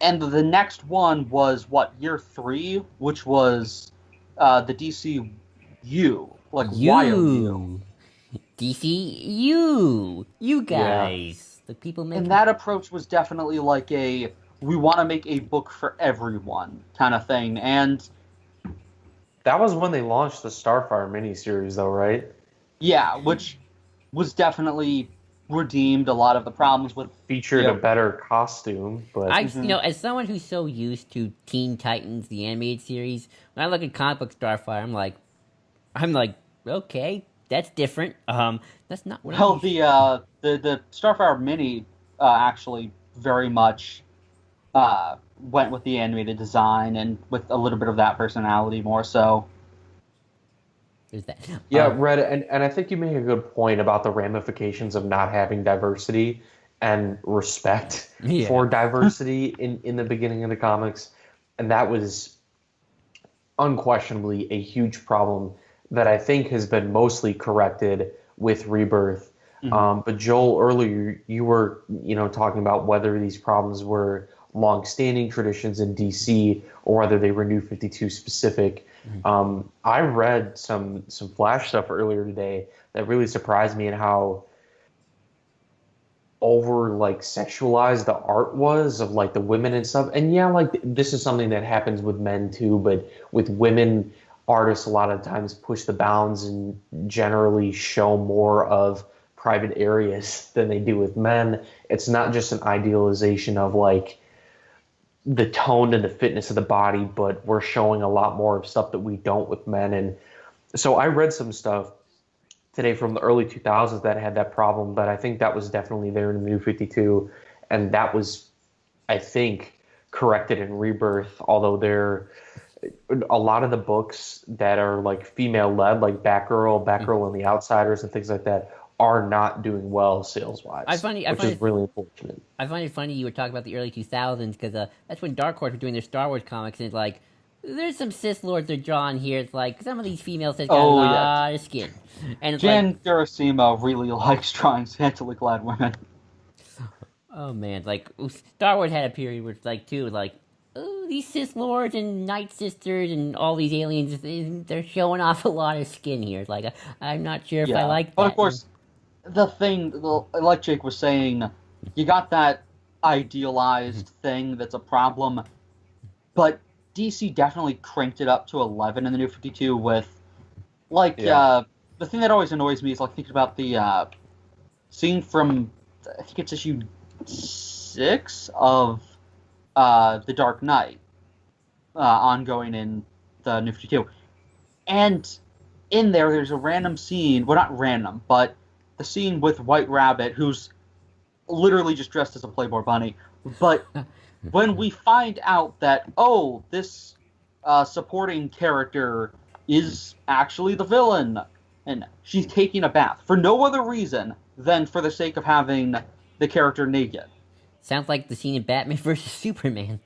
and the next one was, year 3, which was the DCU, like YOU. DCU, you guys, the people making. And that approach was definitely like we want to make a book for everyone kind of thing. And that was when they launched the Starfire miniseries, though, right? Yeah, which was definitely redeemed a lot of the problems with. Featured a better costume, but as someone who's so used to Teen Titans, the animated series, when I look at comic book Starfire, I'm like, okay, that's different. That's not what. Well, the Starfire mini actually very much went with the animated design and with a little bit of that personality more so. There's that. Yeah, Red, and I think you make a good point about the ramifications of not having diversity and respect for diversity in the beginning of the comics, and that was unquestionably a huge problem that I think has been mostly corrected with Rebirth. Mm-hmm. But Joel, earlier you were talking about whether these problems were long-standing traditions in DC or whether they were New 52 specific. I read some Flash stuff earlier today that really surprised me in how over like sexualized the art was of like the women and stuff. And yeah, like this is something that happens with men too, but with women, artists a lot of times push the bounds and generally show more of private areas than they do with men. It's not just an idealization of like the tone and the fitness of the body, but we're showing a lot more of stuff that we don't with men. And so I read some stuff today from the early 2000s that had that problem, but I think that was definitely there in the New 52, and that was, I think, corrected in Rebirth, although there a lot of the books that are like female-led, like Batgirl and the Outsiders and things like that, are not doing well sales-wise, which is really unfortunate. I find it funny you were talking about the early 2000s, because that's when Dark Horse were doing their Star Wars comics, and it's like, there's some Sith Lords they're drawing here. It's like some of these females have got a lot of skin. And it's Jan Garasima really likes drawing scantily clad women. Oh man, like Star Wars had a period where it's like too, like, oh, these Sith Lords and Night Sisters and all these aliens, they're showing off a lot of skin here. It's like, I'm not sure if I like that. But of course, like Jake was saying, you got that idealized thing that's a problem, but DC definitely cranked it up to 11 in the New 52 with, like, the thing that always annoys me is, like, thinking about the scene from, I think it's issue 6 of The Dark Knight, ongoing in the New 52. And in there's a random scene, well, not random, but the scene with White Rabbit, who's literally just dressed as a Playboy bunny, but when we find out that, oh, this supporting character is actually the villain, and she's taking a bath for no other reason than for the sake of having the character naked. Sounds like the scene in Batman vs. Superman.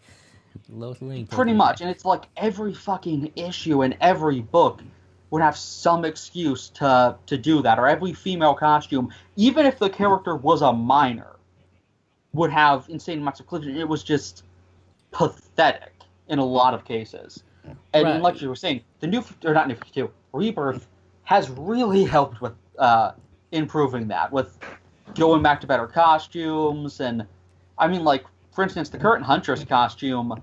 Lois Lane. Pretty much, and it's like every fucking issue in every book would have some excuse to do that, or every female costume, even if the character was a minor, would have insane amounts of cleavage. It was just pathetic in a lot of cases. And like you were saying, the New 52 Rebirth has really helped with improving that, with going back to better costumes. And I mean, like, for instance, the current Huntress costume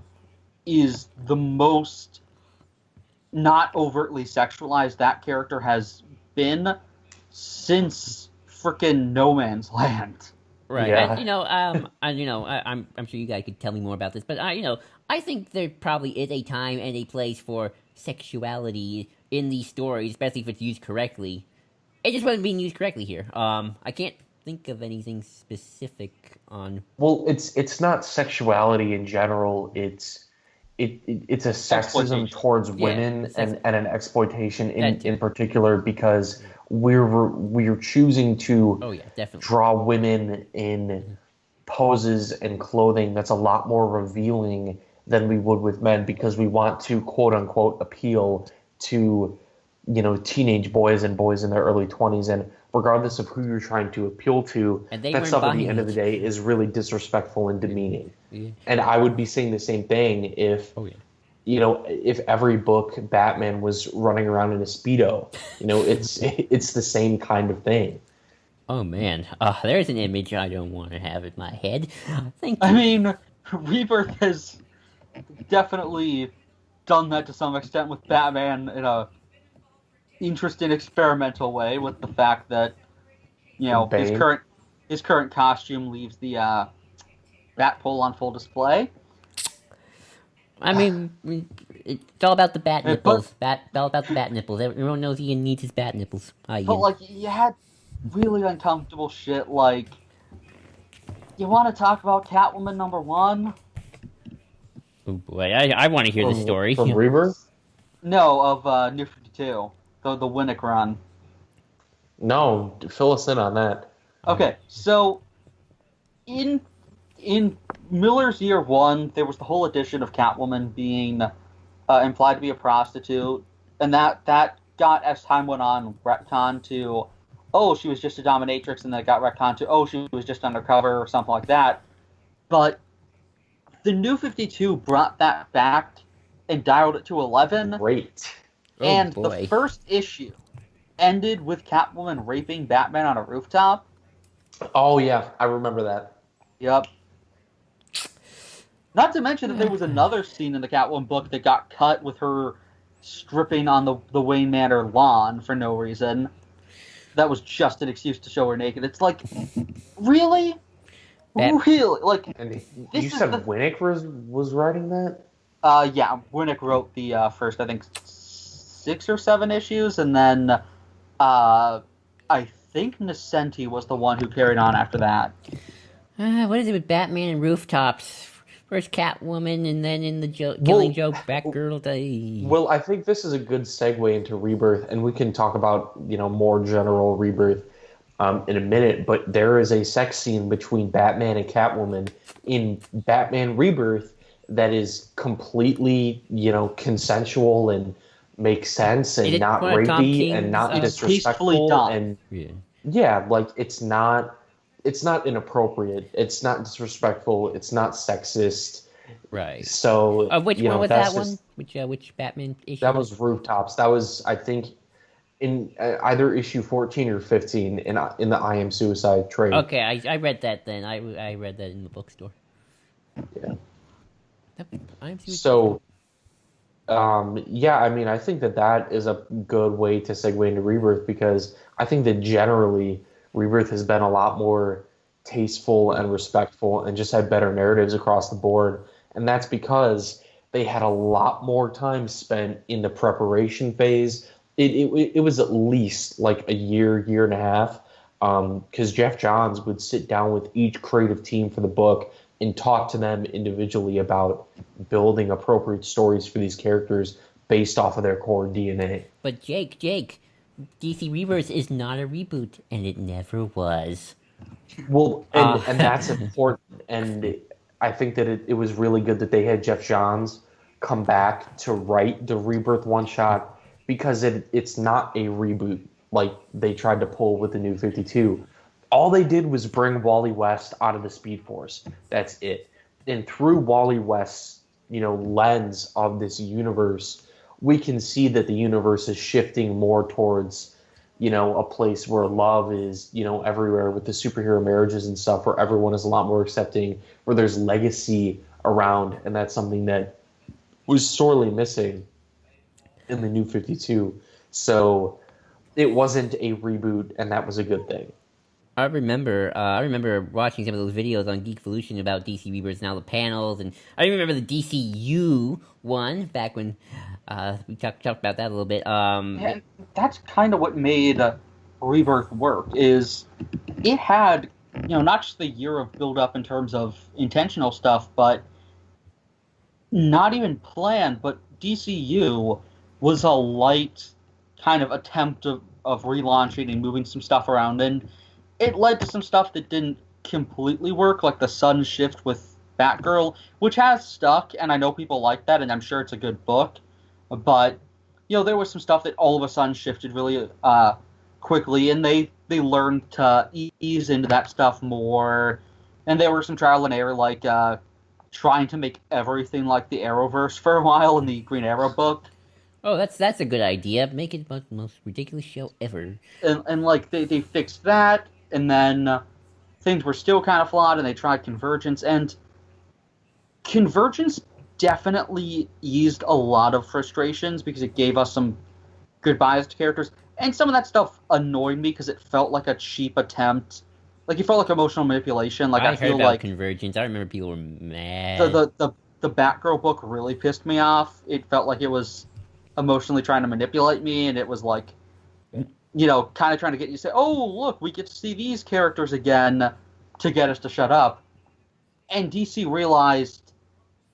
is the most not overtly sexualized that character has been since frickin' No Man's Land. Right, yeah. And I'm sure you guys could tell me more about this, but I think there probably is a time and a place for sexuality in these stories, especially if it's used correctly. It just wasn't being used correctly here. I can't think of anything specific on. Well, it's not sexuality in general. It's a sexism towards women and an exploitation in particular, because we're choosing to draw women in poses and clothing that's a lot more revealing than we would with men, because we want to quote unquote appeal to teenage boys and boys in their early 20s, and regardless of who you're trying to appeal to, that stuff at the end of the day is really disrespectful and demeaning. Yeah. And I would be saying the same thing if if every book Batman was running around in a Speedo. It's the same kind of thing. Oh man, there's an image I don't want to have in my head. Thank you. I mean, Rebirth has definitely done that to some extent with Batman in a interesting experimental way, with the fact that his current costume leaves the bat pole on full display. I mean, it's all about the bat nipples. All about the bat nipples. Everyone knows Ian needs his bat nipples. But like, you had really uncomfortable shit. Like, you want to talk about Catwoman #1? Oh boy, I want to hear the story. From Rebirth? No, of New 52, the Winnick run. No, fill us in on that. Okay, so in Miller's Year 1, there was the whole edition of Catwoman being implied to be a prostitute, and that got, as time went on, retconned to, oh, she was just a dominatrix, and then it got retconned to, oh, she was just undercover or something like that. But The New 52 brought that back and dialed it to 11. Great. Oh, And boy. the first issue ended with Catwoman raping Batman on a rooftop. Oh yeah, I remember that. Yep. Not to mention that there was another scene in the Catwoman book that got cut with her stripping on the Wayne Manor lawn for no reason. That was just an excuse to show her naked. It's like, really? Really? Like, And this you is said the- Winnick was writing that? yeah, Winnick wrote the first, I think, 6 or 7 issues, and then I think Nascenti was the one who carried on after that. What is it with Batman and rooftops? First Catwoman, and then in the Killing Joke, Batgirl Day. Well, I think this is a good segue into Rebirth, and we can talk about more general Rebirth in a minute. But there is a sex scene between Batman and Catwoman in Batman Rebirth that is completely consensual and makes sense and not rapey and not disrespectful done. and yeah, like it's not inappropriate. It's not disrespectful. It's not sexist. Right. So which one was that one? Which Batman issue? That was Rooftops. That was, I think, in either issue 14 or 15 in the I Am Suicide trade. Okay, I read that then. I read that in the bookstore. Yeah. I Am Suicide. So, yeah, I mean, I think that is a good way to segue into Rebirth, because I think that generally Rebirth has been a lot more tasteful and respectful and just had better narratives across the board. And that's because they had a lot more time spent in the preparation phase. It was at least like a year and a half, because Jeff Johns would sit down with each creative team for the book and talk to them individually about building appropriate stories for these characters based off of their core DNA. But Jake, DC Rebirth is not a reboot, and it never was. Well, and that's important, and I think that it was really good that they had Jeff Johns come back to write the Rebirth one-shot, because it's not a reboot like they tried to pull with the New 52. All they did was bring Wally West out of the Speed Force. That's it. And through Wally West's lens of this universe, we can see that the universe is shifting more towards a place where love is everywhere, with the superhero marriages and stuff, where everyone is a lot more accepting, where there's legacy around, and that's something that was sorely missing in the New 52. So it wasn't a reboot, and that was a good thing. I remember watching some of those videos on Geekvolution about DC Rebirth and all the panels, and I remember the DCU one back when we talked about that a little bit. And that's kind of what made Rebirth work. Is it had not just the year of build up in terms of intentional stuff, but not even planned. But DCU was a light kind of attempt of relaunching and moving some stuff around, and it led to some stuff that didn't completely work, like the sudden shift with Batgirl, which has stuck, and I know people like that, and I'm sure it's a good book. But there was some stuff that all of a sudden shifted really quickly, and they learned to ease into that stuff more. And there were some trial and error, like trying to make everything like the Arrowverse for a while in the Green Arrow book. Oh, that's a good idea. Make it the most ridiculous show ever. And like they fixed that, and then things were still kind of flawed, and they tried Convergence, and Convergence definitely eased a lot of frustrations because it gave us some good biased characters, and some of that stuff annoyed me because it felt like a cheap attempt. Like, it felt like emotional manipulation. Like, I heard feel about like Convergence. I remember people were mad. the Batgirl book really pissed me off. It felt like it was emotionally trying to manipulate me, and it was like, kind of trying to get you to say, oh, look, we get to see these characters again to get us to shut up. And DC realized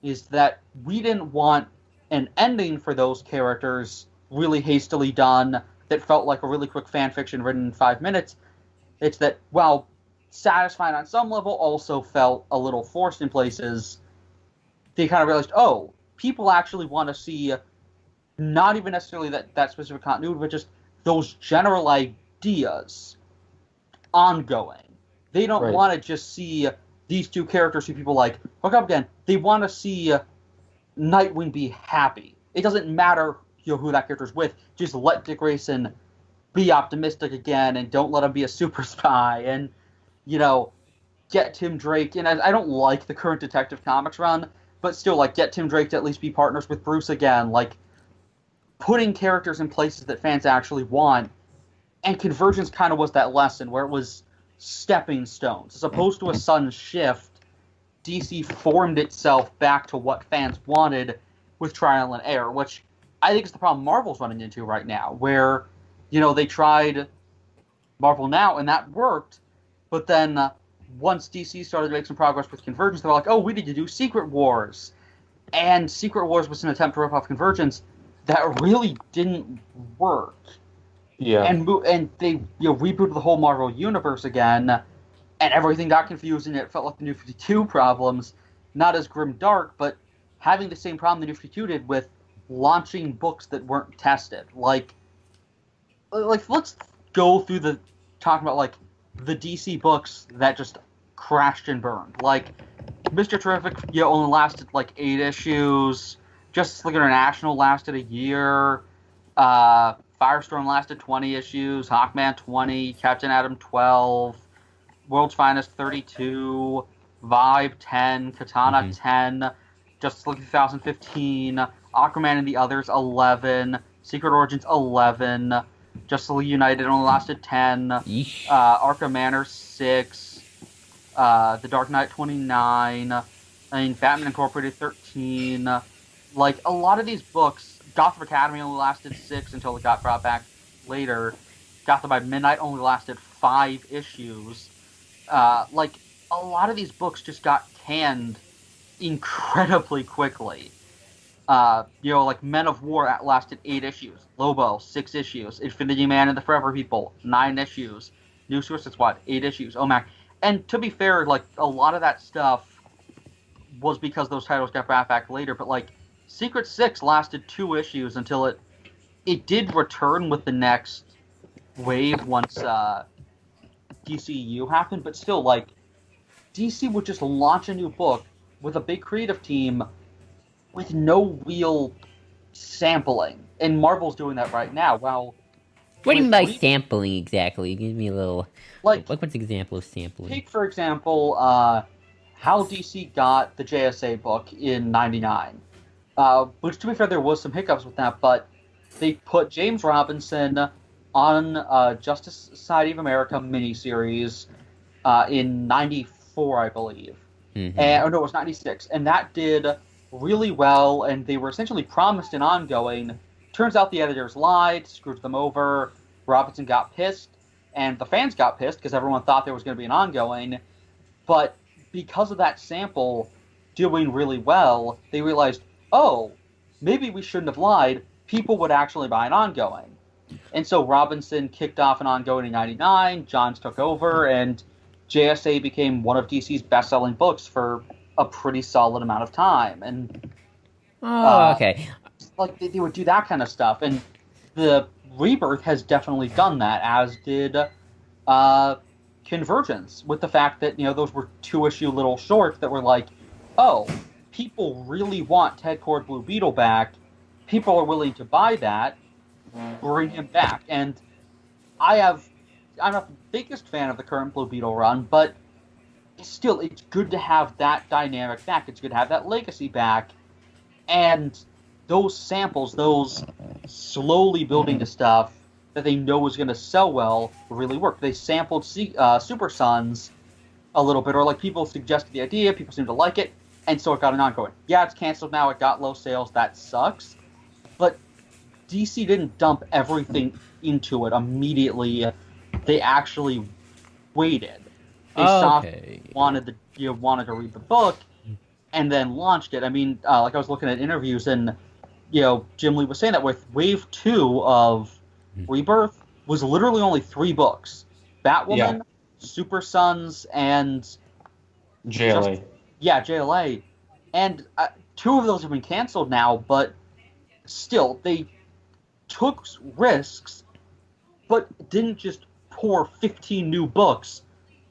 is that we didn't want an ending for those characters really hastily done that felt like a really quick fan fiction written in 5 minutes. It's that, while satisfying on some level, also felt a little forced in places. They kind of realized, oh, people actually want to see not even necessarily that specific continuity, but just those general ideas ongoing. They don't want to just see these two characters who people like hook up again, they want to see Nightwing be happy. It doesn't matter who that character's with. Just let Dick Grayson be optimistic again, and don't let him be a super spy, and get Tim Drake. And I don't like the current Detective Comics run, but still, like, get Tim Drake to at least be partners with Bruce again. Like, putting characters in places that fans actually want. And Convergence kind of was that lesson where it was stepping stones. As opposed to a sudden shift, DC formed itself back to what fans wanted with Trial and Error, which I think is the problem Marvel's running into right now, where, they tried Marvel Now, and that worked, but then once DC started to make some progress with Convergence, they were like, oh, we need to do Secret Wars. And Secret Wars was an attempt to rip off Convergence that really didn't work. Yeah. And they rebooted the whole Marvel universe again, and everything got confusing. It felt like the New 52 problems, not as grim dark, but having the same problem the New 52 did with launching books that weren't tested. Like let's go through talking about, like, the DC books that just crashed and burned. Like, Mr. Terrific, only lasted, like, 8 issues. Justice League International lasted a year. Firestorm lasted 20 issues. Hawkman 20. Captain Atom 12. World's Finest 32. Vibe 10. Katana 10. Justice League 2015. Aquaman and the Others 11. Secret Origins 11. Justice League United only lasted 10. Arkham Manor 6. The Dark Knight 29. Batman Incorporated 13. Like, a lot of these books, Gotham Academy only lasted 6 until it got brought back later. Gotham by Midnight only lasted 5 issues. Like, a lot of these books just got canned incredibly quickly. Like Men of War lasted 8 issues. Lobo, 6 issues. Infinity Man and the Forever People, 9 issues. New Suicide Squad, 8 issues. OMAC. And to be fair, like, a lot of that stuff was because those titles got brought back later, but, like, Secret Six lasted 2 issues until it did return with the next wave once DCU happened, but still, like, DC would just launch a new book with a big creative team with no real sampling. And Marvel's doing that right now. Well, what do you mean by sampling exactly? Give me a little... Like, what's an example of sampling? Take, for example, how DC got the JSA book in 99. Which, to be fair, there was some hiccups with that, but they put James Robinson on Justice Society of America miniseries in 94, I believe. Mm-hmm. No, it was 96. And that did really well, and they were essentially promised an ongoing. Turns out the editors lied, screwed them over. Robinson got pissed, and the fans got pissed because everyone thought there was going to be an ongoing. But because of that sample doing really well, they realized, oh, maybe we shouldn't have lied. People would actually buy an ongoing. And so Robinson kicked off an ongoing in 99, Johns took over, and JSA became one of DC's best-selling books for a pretty solid amount of time. And okay. Like, they would do that kind of stuff. And the Rebirth has definitely done that, as did Convergence, with the fact that, those were 2-issue little shorts that were like, oh, people really want Ted Kord Blue Beetle back. People are willing to buy that. Bring him back. And I'm not the biggest fan of the current Blue Beetle run, but still, it's good to have that dynamic back. It's good to have that legacy back. And those samples, those slowly building to stuff that they know is going to sell well, really work. They sampled Super Sons a little bit, or like people suggested the idea, people seemed to like it, and so it got an ongoing. Yeah, it's canceled now, it got low sales, that sucks. But DC didn't dump everything into it immediately. They actually waited. They wanted to read the book, and then launched it. I mean, like I was looking at interviews, and Jim Lee was saying that with Wave 2 of Rebirth was literally only 3 books: Batwoman, Super Sons, and JLA. JLA, and 2 of those have been canceled now. But still, they took risks, but didn't just pour 15 new books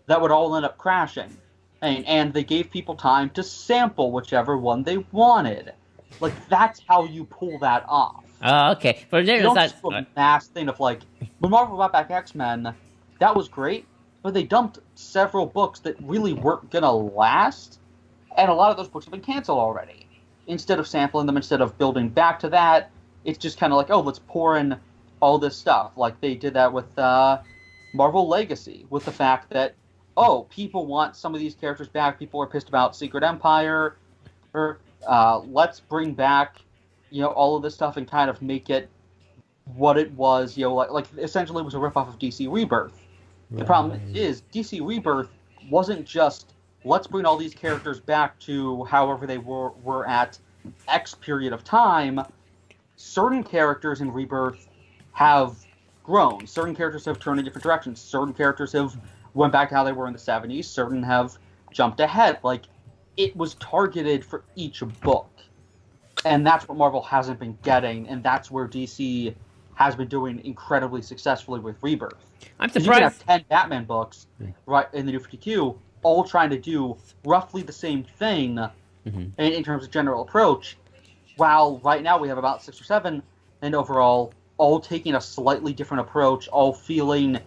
that would all end up crashing. And they gave people time to sample whichever one they wanted. Like, that's how you pull that off. Oh, okay. But You there's don't not. just do a mass thing of, like, when Marvel brought back X-Men, that was great, but they dumped several books that really weren't going to last, and a lot of those books have been canceled already. Instead of sampling them, instead of building back to that, it's just kind of like, oh, let's pour in all this stuff. Like they did that with Marvel Legacy, with the fact that, oh, people want some of these characters back. People are pissed about Secret Empire. Or let's bring back, all of this stuff and kind of make it what it was. Like essentially it was a ripoff of DC Rebirth. The problem is DC Rebirth wasn't just let's bring all these characters back to however they were at X period of time. Certain characters in Rebirth have grown. Certain characters have turned in different directions. Certain characters have went back to how they were in the 70s. Certain have jumped ahead. Like, it was targeted for each book. And that's what Marvel hasn't been getting, and that's where DC has been doing incredibly successfully with Rebirth. I'm You can surprised. have 10 Batman books right in the New 52, all trying to do roughly the same thing in terms of general approach, while right now we have about 6 or 7, and overall, all taking a slightly different approach, all feeling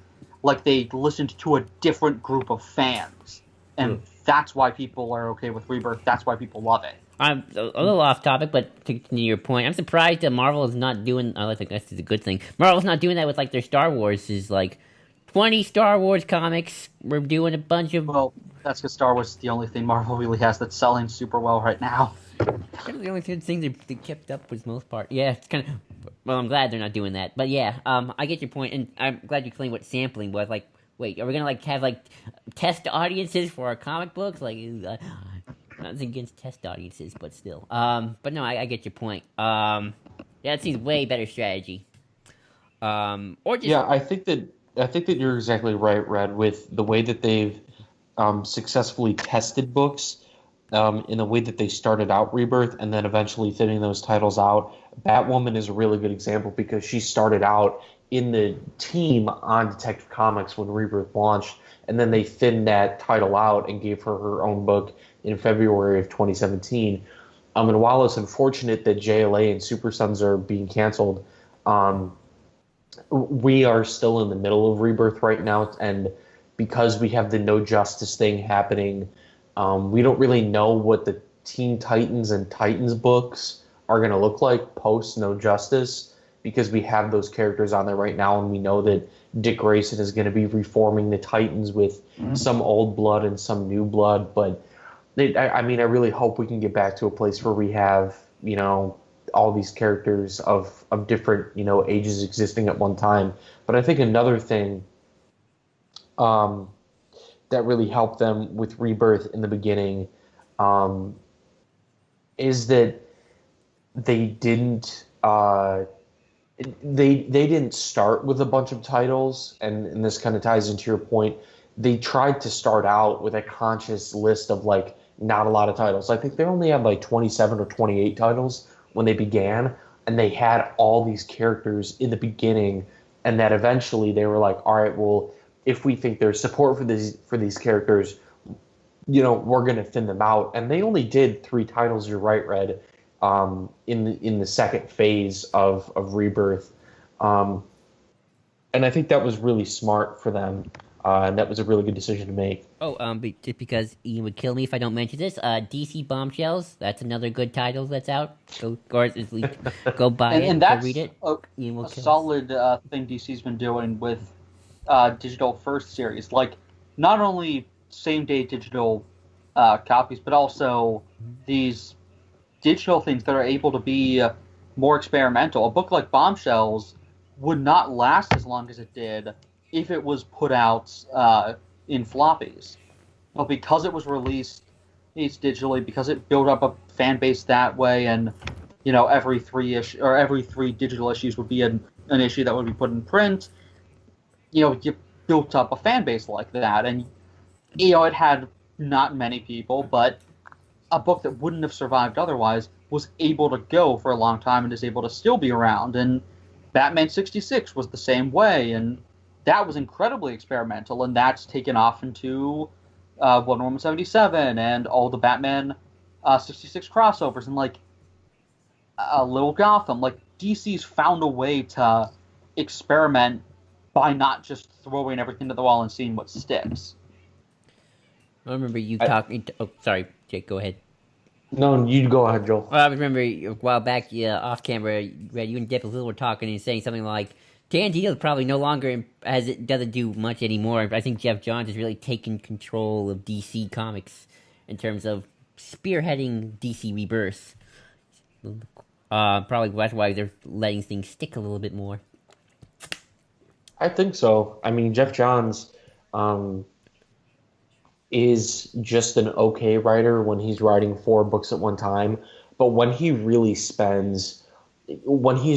like they listened to a different group of fans. And that's why people are okay with Rebirth. That's why people love it. I'm a little off topic, but to continue your point, I'm surprised that Marvel is not doing. I think this is a good thing. Marvel's not doing that with like their Star Wars. Is like 20 Star Wars comics. We're doing a bunch of. Well, that's because Star Wars is the only thing Marvel really has that's selling super well right now. Kind of the only good thing they kept up for the most part. Yeah, it's kind of. Well, I'm glad they're not doing that. But yeah, I get your point, and I'm glad you explained what sampling was. Like, wait, are we gonna like have like test audiences for our comic books? Like, nothing against test audiences, but still. But no, I get your point. Yeah, that seems way better strategy. Or just Yeah, I think that you're exactly right, Red, with the way that they've successfully tested books in the way that they started out Rebirth and then eventually thinning those titles out. Batwoman is a really good example because she started out in the team on Detective Comics when Rebirth launched, and then they thinned that title out and gave her own book in February of 2017. And while it's unfortunate that JLA and Super Sons are being canceled, we are still in the middle of Rebirth right now, and because we have the No Justice thing happening, we don't really know what the Teen Titans and Titans books are going to look like post No Justice, because we have those characters on there right now, and we know that Dick Grayson is going to be reforming the Titans with some old blood and some new blood. But I really hope we can get back to a place where we have, all these characters of different, ages existing at one time. But I think another thing that really helped them with Rebirth in the beginning is that they didn't they didn't start with a bunch of titles, and this kind of ties into your point. They tried to start out with a conscious list of like not a lot of titles. I think they only had like 27 or 28 titles when they began, and they had all these characters in the beginning, and that eventually they were like, all right, well, if we think there's support for these characters, we're going to thin them out. And they only did 3 titles, you're right, Red, in the second phase of Rebirth. And I think that was really smart for them, and that was a really good decision to make. Oh, just because Ian would kill me if I don't mention this, DC Bombshells, that's another good title that's out. Go buy it, and go that's read it. Ian will a kill us. solid thing DC's been doing with digital first series. Like, not only same-day digital copies, but also these digital things that are able to be more experimental. A book like Bombshells would not last as long as it did if it was put out in floppies. But because it was released digitally, because it built up a fan base that way, and every 3 digital issues would be an issue that would be put in print, you built up a fan base like that, and it had not many people, but a book that wouldn't have survived otherwise was able to go for a long time and is able to still be around. And Batman 66 was the same way, and that was incredibly experimental, and that's taken off into Wonder Woman 77 and all the Batman 66 crossovers and like Little Gotham. Like DC's found a way to experiment by not just throwing everything to the wall and seeing what sticks. I remember you I- talking. Oh, sorry, Jake. Go ahead. No, you go ahead, Joel. Well, I remember a while back, off camera, you and Depp were talking and saying something like, Tarantino probably no longer doesn't do much anymore. I think Jeff Johns has really taken control of DC Comics in terms of spearheading DC Rebirth. Probably that's why they're letting things stick a little bit more. I think so. I mean, Jeff Johns is just an okay writer when he's writing 4 books at one time, but when he's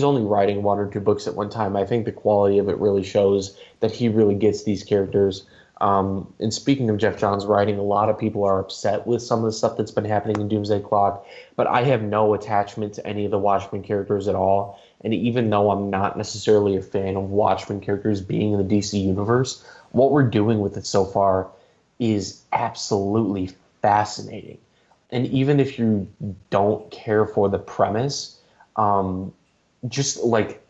only writing 1 or 2 books at one time, I think the quality of it really shows that he really gets these characters. And speaking of Jeff Johns writing, a lot of people are upset with some of the stuff that's been happening in Doomsday Clock, but I have no attachment to any of the Watchmen characters at all. And even though I'm not necessarily a fan of Watchmen characters being in the DC universe, what we're doing with it so far is absolutely fascinating. And even if you don't care for the premise, just like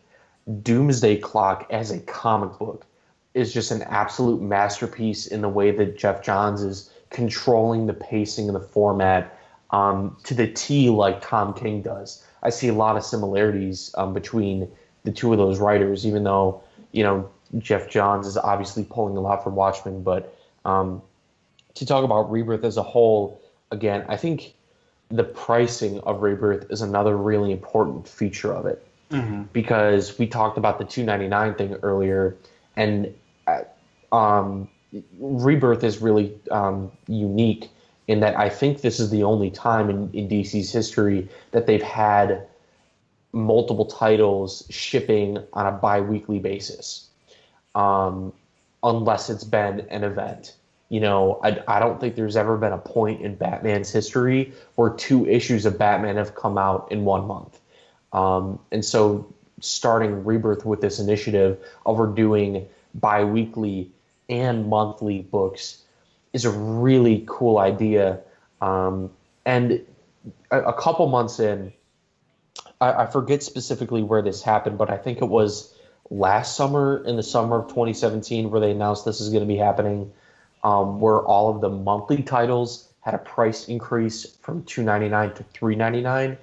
Doomsday Clock as a comic book is just an absolute masterpiece in the way that Jeff Johns is controlling the pacing and the format to the T like Tom King does. I see a lot of similarities between the two of those writers, even though, Jeff Johns is obviously pulling a lot from Watchmen. But to talk about Rebirth as a whole, again, I think the pricing of Rebirth is another really important feature of it. Mm-hmm. Because we talked about the $2.99 thing earlier, and Rebirth is really unique in that I think this is the only time in DC's history that they've had multiple titles shipping on a bi-weekly basis, unless it's been an event. I don't think there's ever been a point in Batman's history where 2 issues of Batman have come out in 1 month. And so starting Rebirth with this initiative of we're doing bi-weekly and monthly books is a really cool idea. And a couple months in, I forget specifically where this happened, but I think it was last summer, in the summer of 2017, where they announced this is going to be happening, where all of the monthly titles had a price increase from $2.99 to $3.99.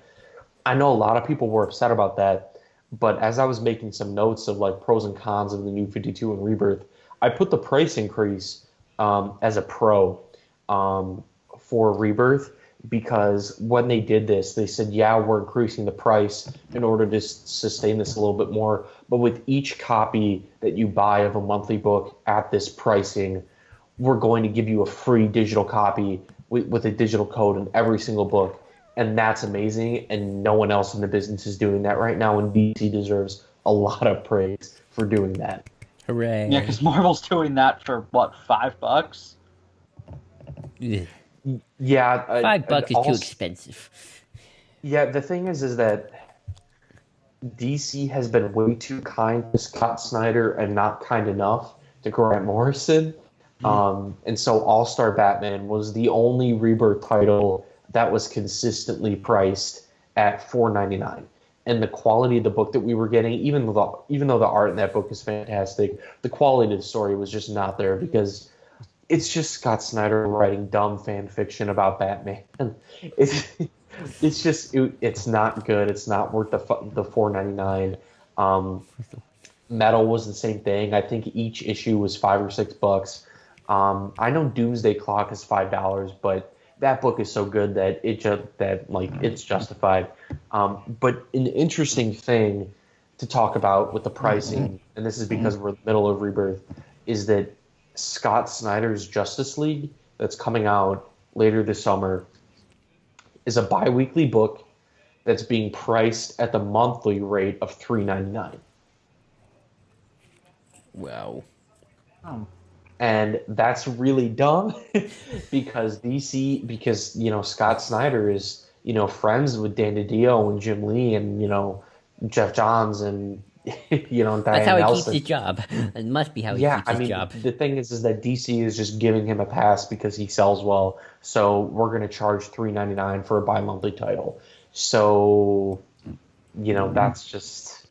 I know a lot of people were upset about that, but as I was making some notes of like pros and cons of the New 52 and Rebirth, I put the price increase as a pro for Rebirth, because when they did this, they said, yeah, we're increasing the price in order to sustain this a little bit more, but with each copy that you buy of a monthly book at this pricing, we're going to give you a free digital copy with a digital code in every single book. And that's amazing, and no one else in the business is doing that right now, and DC deserves a lot of praise for doing that. Hooray. Yeah, because Marvel's doing that for, what, $5? Ugh. Yeah. $5 is too expensive. Yeah, the thing is that DC has been way too kind to Scott Snyder and not kind enough to Grant Morrison. And so All-Star Batman was the only Rebirth title that was consistently priced at $4.99. And the quality of the book that we were getting, even though the art in that book is fantastic, the quality of the story was just not there, because it's just Scott Snyder writing dumb fan fiction about Batman. It's not good. It's not worth the $4.99. Metal was the same thing. I think each issue was $5 or $6. I know Doomsday Clock is $5, but that book is so good that it's justified. But an interesting thing to talk about with the pricing, and this is because we're in the middle of Rebirth, is that Scott Snyder's Justice League that's coming out later this summer is a bi-weekly book that's being priced at the monthly rate of $3.99. Wow. Oh. And that's really dumb because Scott Snyder is, friends with Dan DiDio and Jim Lee and, Jeff Johns and That's Diane how he keeps Nelson. his job. It must be how he Yeah, keeps I his mean, job. the thing is that DC is just giving him a pass because he sells well. So we're going to charge 3.99 for a bi-monthly title. So, that's just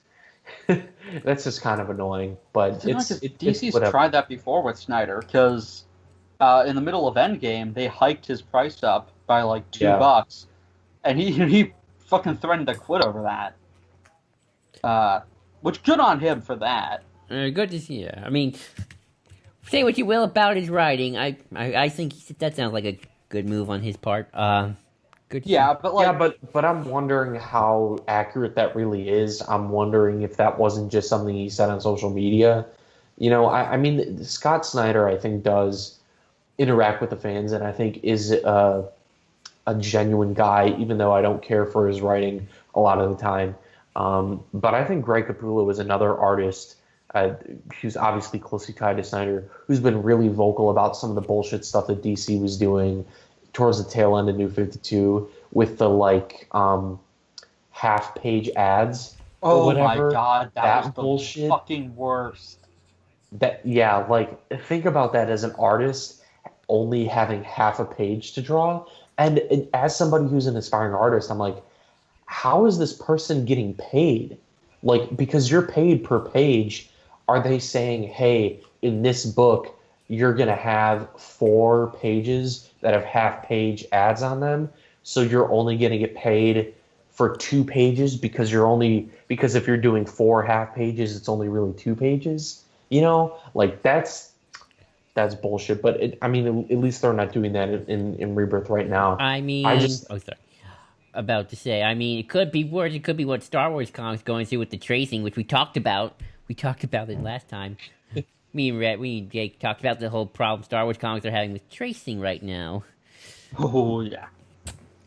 that's just kind of annoying. But It's annoying because it's DC's whatever. tried that before with Snyder, because in the middle of Endgame, they hiked his price up by like Yeah. $2, and he fucking threatened to quit over that. Uh, which good on him for that. Good to see. Yeah, I mean, say what you will about his writing. I think that sounds like a good move on his part. Good to see. Yeah, but Yeah, like, but I'm wondering how accurate that really is. I'm wondering if that wasn't just something he said on social media. I mean, Scott Snyder, I think, does interact with the fans, and I think is a genuine guy, even though I don't care for his writing a lot of the time. But I think Greg Capullo is another artist who's obviously closely tied to Snyder, who's been really vocal about some of the bullshit stuff that DC was doing towards the tail end of New 52 with the half page ads or oh my whatever. god, that was That the bullshit. fucking worst. That yeah, like think about that as an artist only having half a page to draw. And as somebody who's an aspiring artist, I'm like, how is this person getting paid? Like, because you're paid per page, are they saying, hey, in this book, you're going to have 4 pages that have half page ads on them? So you're only going to get paid for 2 pages because if you're doing 4 half pages, it's only really 2 pages? Like that's bullshit. But I mean, at least they're not doing that in Rebirth right now. I I mean, just oh sorry. About to say, I mean, it could be worse. It could be what Star Wars comics going through with the tracing, which we talked about. We talked about it last time. Me and Jake talked about the whole problem Star Wars comics are having with tracing right now. Oh yeah.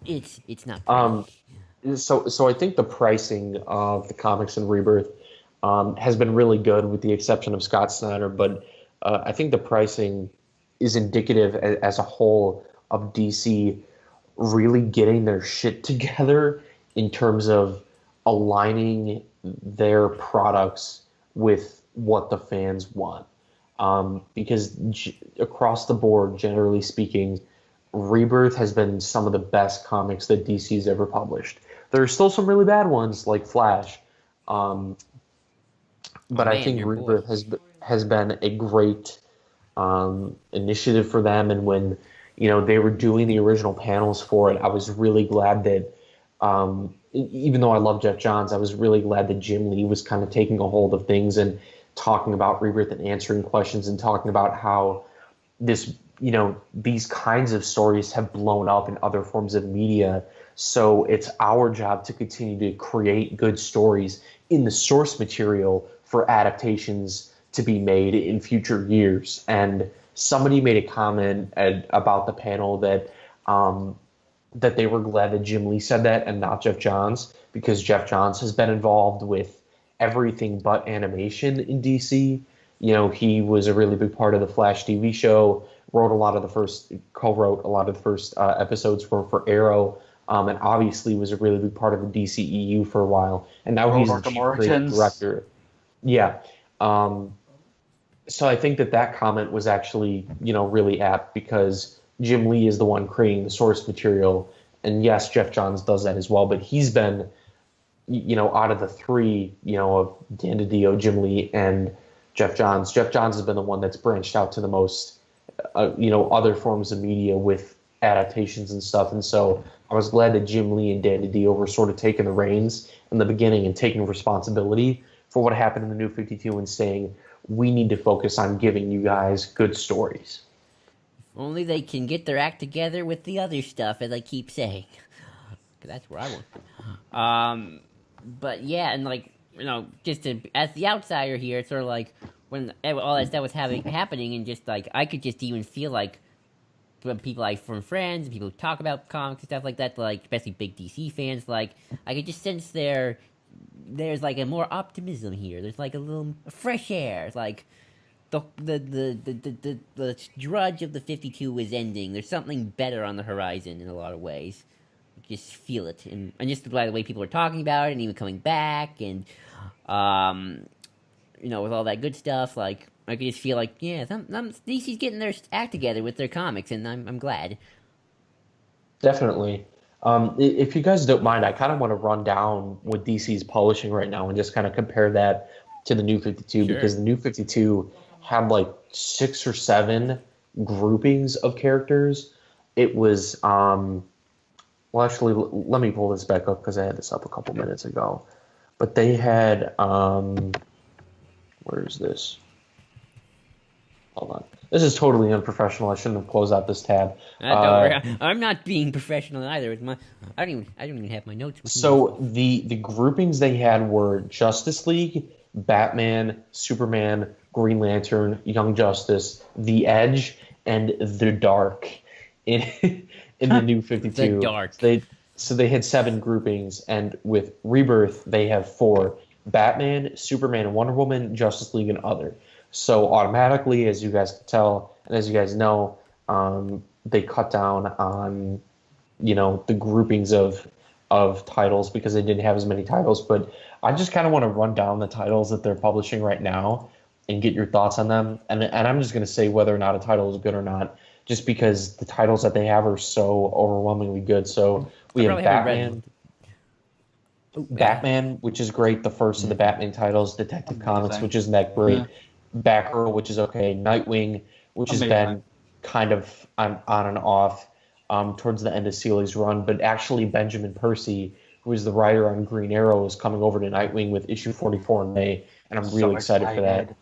It's not pretty. um so I think the pricing of the comics in Rebirth has been really good, with the exception of Scott Snyder. But I think the pricing is indicative as a whole of DC really getting their shit together in terms of aligning their products with what the fans want. Because across the board, generally speaking, Rebirth has been some of the best comics that DC's ever published. There are still some really bad ones like Flash, um, Oh but I man, think your boy. Rebirth has been a great initiative for them. And when they were doing the original panels for it, I was really glad that even though I love Jeff Johns, I was really glad that Jim Lee was kind of taking a hold of things and talking about Rebirth and answering questions and talking about how this these kinds of stories have blown up in other forms of media. So it's our job to continue to create good stories in the source material for adaptations to be made in future years. And somebody made a comment about the panel that they were glad that Jim Lee said that and not Jeff Johns, because Jeff Johns has been involved with everything but animation in DC. He was a really big part of the Flash TV show, co-wrote a lot of the first episodes for Arrow, and obviously was a really big part of the DCEU for a while. And now Road he's the Arkham chief creative Origins. director. Yeah. Um, so I think that comment was actually, really apt, because Jim Lee is the one creating the source material. And yes, Jeff Johns does that as well, but he's been, out of the three, of Dan DiDio, Jim Lee, and Jeff Johns has been the one that's branched out to the most, other forms of media with adaptations and stuff. And so I was glad that Jim Lee and Dan DiDio were sort of taking the reins in the beginning and taking responsibility for what happened in the New 52 and saying, we need to focus on giving you guys good stories. Only they can get their act together with the other stuff, as I keep saying. 'Cause that's where I want. But yeah, and like just as the outsider here, it's sort of like when all that stuff was happening, and just like I could just even feel like from people from friends, people who talk about comics and stuff like that, like especially big DC fans, like I could just sense there's like a more optimism here. There's like a little fresh air. It's like the drudge of the 52 is ending. There's something better on the horizon in a lot of ways. You just feel it, and just by the way people are talking about it, and even coming back, and Um, with all that good stuff, like I can just feel like, yeah, DC's getting their act together with their comics, and I'm glad. Definitely. If you guys don't mind, I kind of want to run down what DC's publishing right now and just kind of compare that to the New 52 Sure. because the New 52 had like 6 or 7 groupings of characters. It was, well, actually, let me pull this back up because I had this up a couple minutes ago. But they had, where is this? Hold on. This is totally unprofessional. I shouldn't have closed out this tab. Don't worry, I'm not being professional either. With my, I don't even have my notes with me. So the groupings they had were Justice League, Batman, Superman, Green Lantern, Young Justice, The Edge, and The Dark in in the New 52. The Dark. So they had 7 groupings, and with Rebirth they have 4: Batman, Superman, Wonder Woman, Justice League, and other. So automatically, as you guys can tell, and as you guys know, they cut down on the groupings of titles because they didn't have as many titles. But I just kind of want to run down the titles that they're publishing right now and get your thoughts on them. And I'm just going to say whether or not a title is good or not, just because the titles that they have are so overwhelmingly good. So we have Batman, which is great. The first of the Batman titles, Detective Comics, which isn't that great. Batgirl, which is okay. Nightwing, which has been kind of on and off towards the end of Seeley's run. But actually, Benjamin Percy, who is the writer on Green Arrow, is coming over to Nightwing with issue 44 in May, and I'm really excited for that.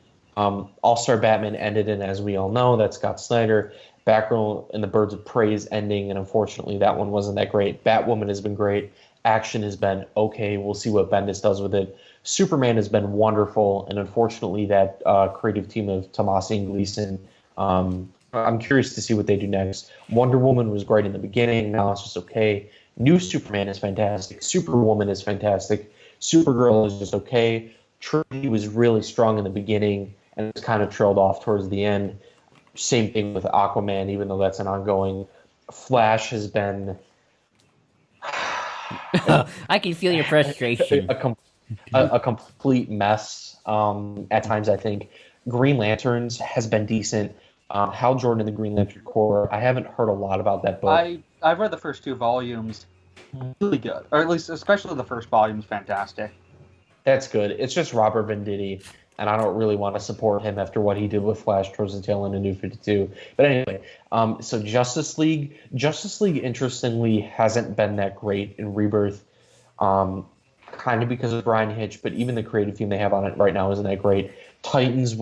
All-Star Batman ended, and as we all know, that's Scott Snyder. Batgirl and the Birds of Prey is ending, and unfortunately, that one wasn't that great. Batwoman has been great. Action has been okay. We'll see what Bendis does with it. Superman has been wonderful, and unfortunately, that creative team of Tomasi and Gleason, I'm curious to see what they do next. Wonder Woman was great in the beginning. Now it's just okay. New Superman is fantastic. Superwoman is fantastic. Supergirl is just okay. Trinity was really strong in the beginning, and it's kind of trailed off towards the end. Same thing with Aquaman, even though that's an ongoing. Flash has been... I can feel your frustration. A complete mess at times, I think. Green Lanterns has been decent. Hal Jordan and the Green Lantern Corps, I haven't heard a lot about that book. I've read the first 2 volumes. Really good. Or at least, especially the first volume is fantastic. That's good. It's just Robert Venditti, and I don't really want to support him after what he did with Flash towards the tail end of New 52. But anyway, so Justice League, interestingly, hasn't been that great in Rebirth, kind of because of Brian Hitch, but even the creative team they have on it right now isn't that great. Titans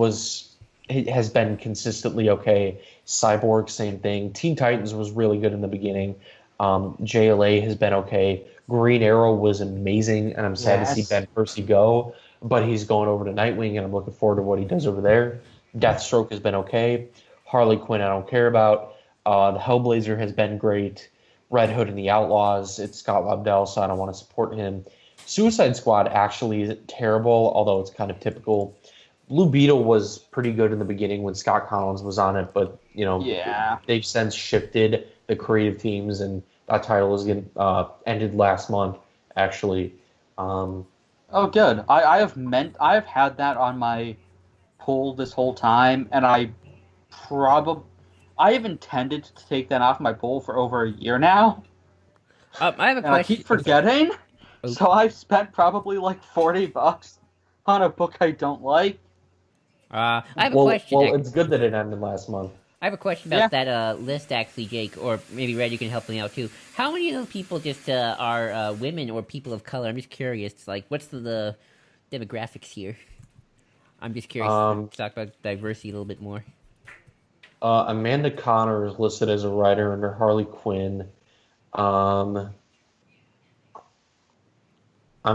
has been consistently okay. Cyborg, same thing. Teen Titans was really good in the beginning. JLA has been okay. Green Arrow was amazing, and I'm sad to see Ben Percy go, but he's going over to Nightwing, and I'm looking forward to what he does over there. Deathstroke has been okay. Harley Quinn I don't care about. The Hellblazer has been great. Red Hood and the Outlaws, it's Scott Lobdell, so I don't want to support him. Suicide Squad actually isn't terrible, although it's kind of typical. Blue Beetle was pretty good in the beginning when Scott Collins was on it, but they've since shifted the creative teams, and that title is getting ended last month, actually. Oh, good. I have had that on my pull this whole time, and I have intended to take that off my pull for over a year now. I have a question. I keep forgetting, so I've spent probably like $40 on a book I don't like. I have a question. Well, it's good that it ended last month. I have a question about that list, actually, Jake, or maybe Red, you can help me out too. How many of those people just are women or people of color? I'm just curious. Like, what's the demographics here? I'm just curious to talk about diversity a little bit more. Amanda Connor is listed as a writer under Harley Quinn. I'm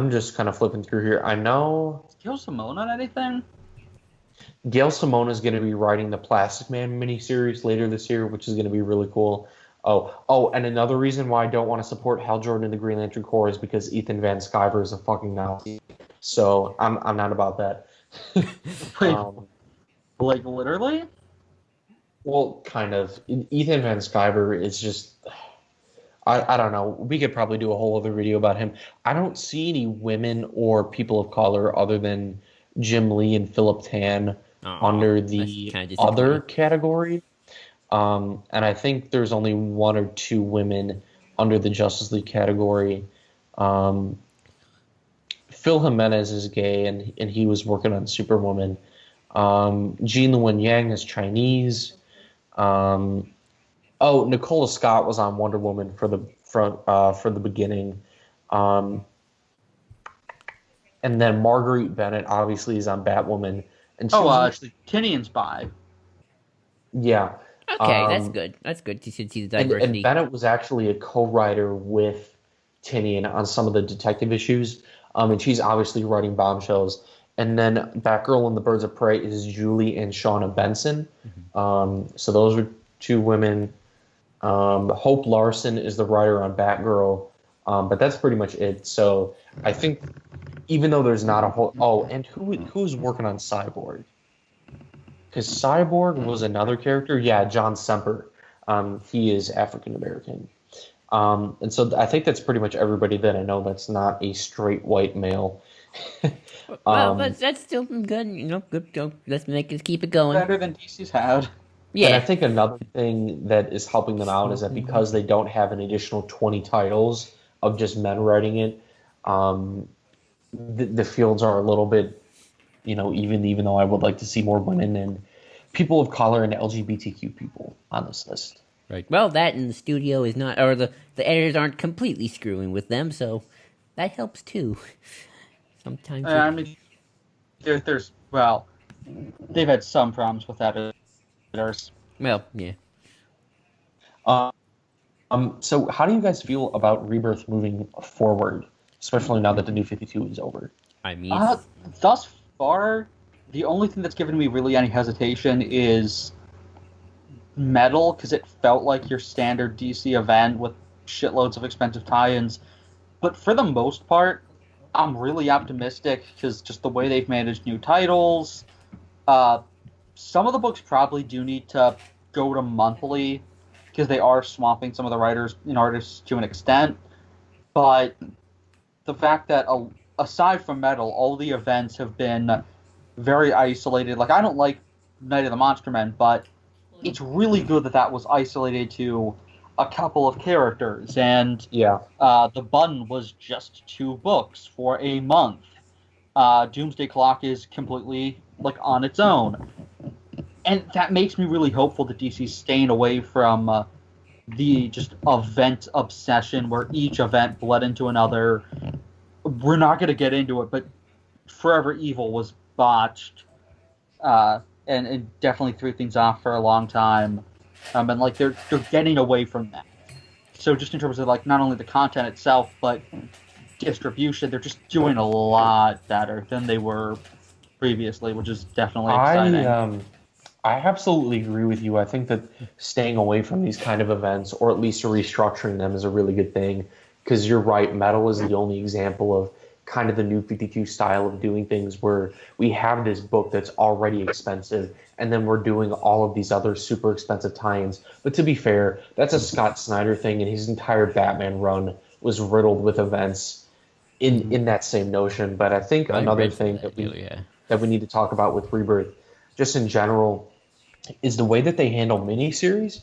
just kind of flipping through here. I know... Is Gail Simone on anything? Gail Simone is going to be writing the Plastic Man miniseries later this year, which is going to be really cool. Oh, and another reason why I don't want to support Hal Jordan and the Green Lantern Corps is because Ethan Van Sciver is a fucking Nazi. So I'm not about that. Wait, like literally? Well, kind of. Ethan Van Sciver is just... I don't know. We could probably do a whole other video about him. I don't see any women or people of color other than Jim Lee and Philip Tan Oh, under that's the kind of other disappointing. category. And I think there's only one or two women under the Justice League category. Um, Phil Jimenez is gay, and he was working on Superwoman. Jean Luen Yang is Chinese. Um, oh, Nicola Scott was on Wonder Woman for the beginning. Um, and then Marguerite Bennett obviously is on Batwoman, and she Oh, was actually Tinian's bi. yeah. Okay, that's Um, good. That's good to see the and diversity. Bennett was actually a co-writer with Tinian on some of the detective issues. And she's obviously writing Bombshells. And then Batgirl and the Birds of Prey is Julie and Shauna Benson. Mhm. So those are two women. Hope Larson is the writer on Batgirl. But that's pretty much it. So I think even though there's not a whole and who's working on Cyborg? Because Cyborg was another character. Yeah, John Semper. He is African American. And so I think that's pretty much everybody that I know that's not a straight white male. Well, um, that's still good. Good. Let's keep it going. Better than DC's had. and I Yeah. think another thing that is helping them out is that because they don't have an additional 20 titles of just men writing it, um, the fields are a little bit, even though I would like to see more women and people of color and LGBTQ people on this list. Right. Well, that and the studio is not, or the editors aren't completely screwing with them, so that helps too. Sometimes I mean, there's well, they've had some problems with editors. well, yeah. Um, so how do you guys feel about Rebirth moving forward, especially now that the New 52 is over? I mean, it's, Thus far, the only thing that's given me really any hesitation is Metal, because it felt like your standard DC event with shitloads of expensive tie-ins. But for the most part, I'm really optimistic because just the way they've managed new titles. Some of the books probably do need to go to monthly because they are swamping some of the writers and artists to an extent. But the fact that aside from Metal, all the events have been very isolated. Like, I don't like Night of the Monster Men, but it's really good that that was isolated to a couple of characters. And Yeah. the Button was just 2 books for a month. Doomsday Clock is completely on its own. And that makes me really hopeful that DC's staying away from the just event obsession where each event bled into another. We're not going to get into it, but Forever Evil was botched, and it definitely threw things off for a long time. And they're getting away from that. So just in terms of not only the content itself, but distribution, they're just doing a lot better than they were previously, which is definitely exciting. I absolutely agree with you. I think that staying away from these kind of events, or at least restructuring them, is a really good thing. Because you're right, Metal is the only example of kind of the New 52 style of doing things where we have this book that's already expensive, and then we're doing all of these other super expensive tie-ins. But to be fair, that's a Scott Snyder thing, and his entire Batman run was riddled with events in that same notion. But I think another thing that we need to talk about with Rebirth, just in general, is the way that they handle miniseries,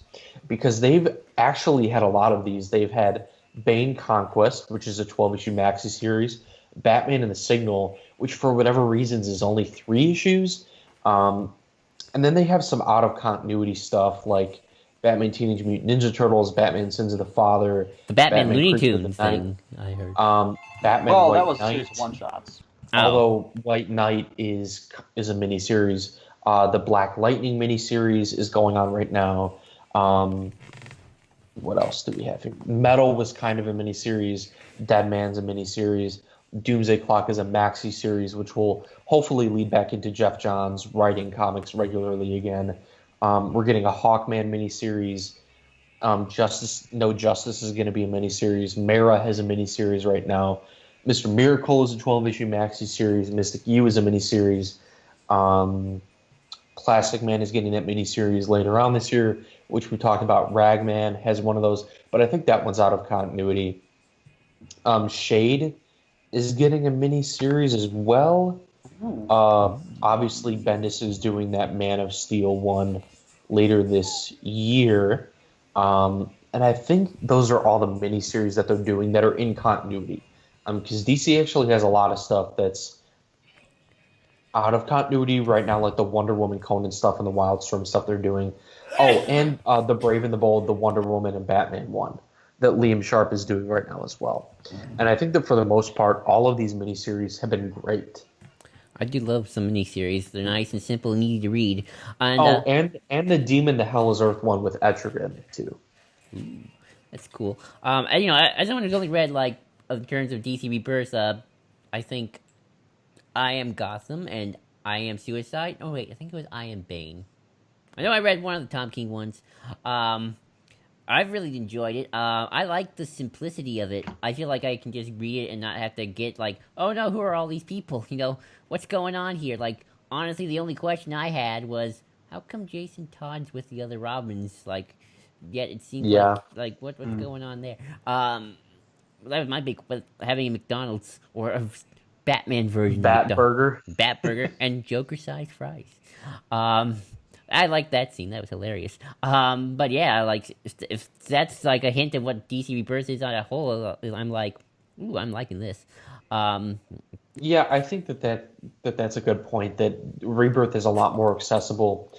because they've actually had a lot of these. They've had Bane Conquest, which is a 12-issue maxi series, Batman and the Signal, which for whatever reasons is only 3 issues, and then they have some out of continuity stuff like Batman Teenage Mutant Ninja Turtles, Batman Sins of the Father, the Batman Looney Creature of Tunes the Night, thing, I heard. Batman Well, White that was Knight. series one-shots. Although White Knight is a miniseries, the Black Lightning miniseries is going on right now. What else do we have here? Metal was kind of a miniseries. Dead Man's a miniseries. Doomsday Clock is a maxi series, which will hopefully lead back into Jeff Johns writing comics regularly again. We're getting a Hawkman miniseries. No Justice is going to be a miniseries. Mara has a miniseries right now. Mr. Miracle is a 12-issue maxi series. Mystic U is a miniseries. Classic Man is getting that miniseries later on this year, which we talked about. Ragman has one of those, but I think that one's out of continuity. Shade is getting a miniseries as well. Obviously, Bendis is doing that Man of Steel one later this year. And I think those are all the miniseries that they're doing that are in continuity. Because DC actually has a lot of stuff that's out of continuity right now, like the Wonder Woman Conan stuff and the Wildstorm stuff they're doing. Oh, and the Brave and the Bold, the Wonder Woman and Batman one that Liam Sharp is doing right now as well. And I think that for the most part, all of these miniseries have been great. I do love some miniseries. They're nice and simple and easy to read. And, and the Demon to Hell is Earth one with Etrigan too. That's cool. As someone who's only read in terms of DC Rebirth, I think I Am Gotham and I Am Suicide. Oh wait, I think it was I Am Bane. I know I read one of the Tom King ones. I've really enjoyed it. I like the simplicity of it. I feel like I can just read it and not have to get oh no, who are all these people? What's going on here? Honestly, the only question I had was, how come Jason Todd's with the other Robins? Yet it seems what's going on there? That was my big, but having a McDonald's or a Batman version, Batburger, and Joker-sized fries. I like that scene. That was hilarious. But yeah, if that's a hint of what DC Rebirth is on a whole, I'm ooh, I'm liking this. Yeah, I think that's a good point. That Rebirth is a lot more accessible.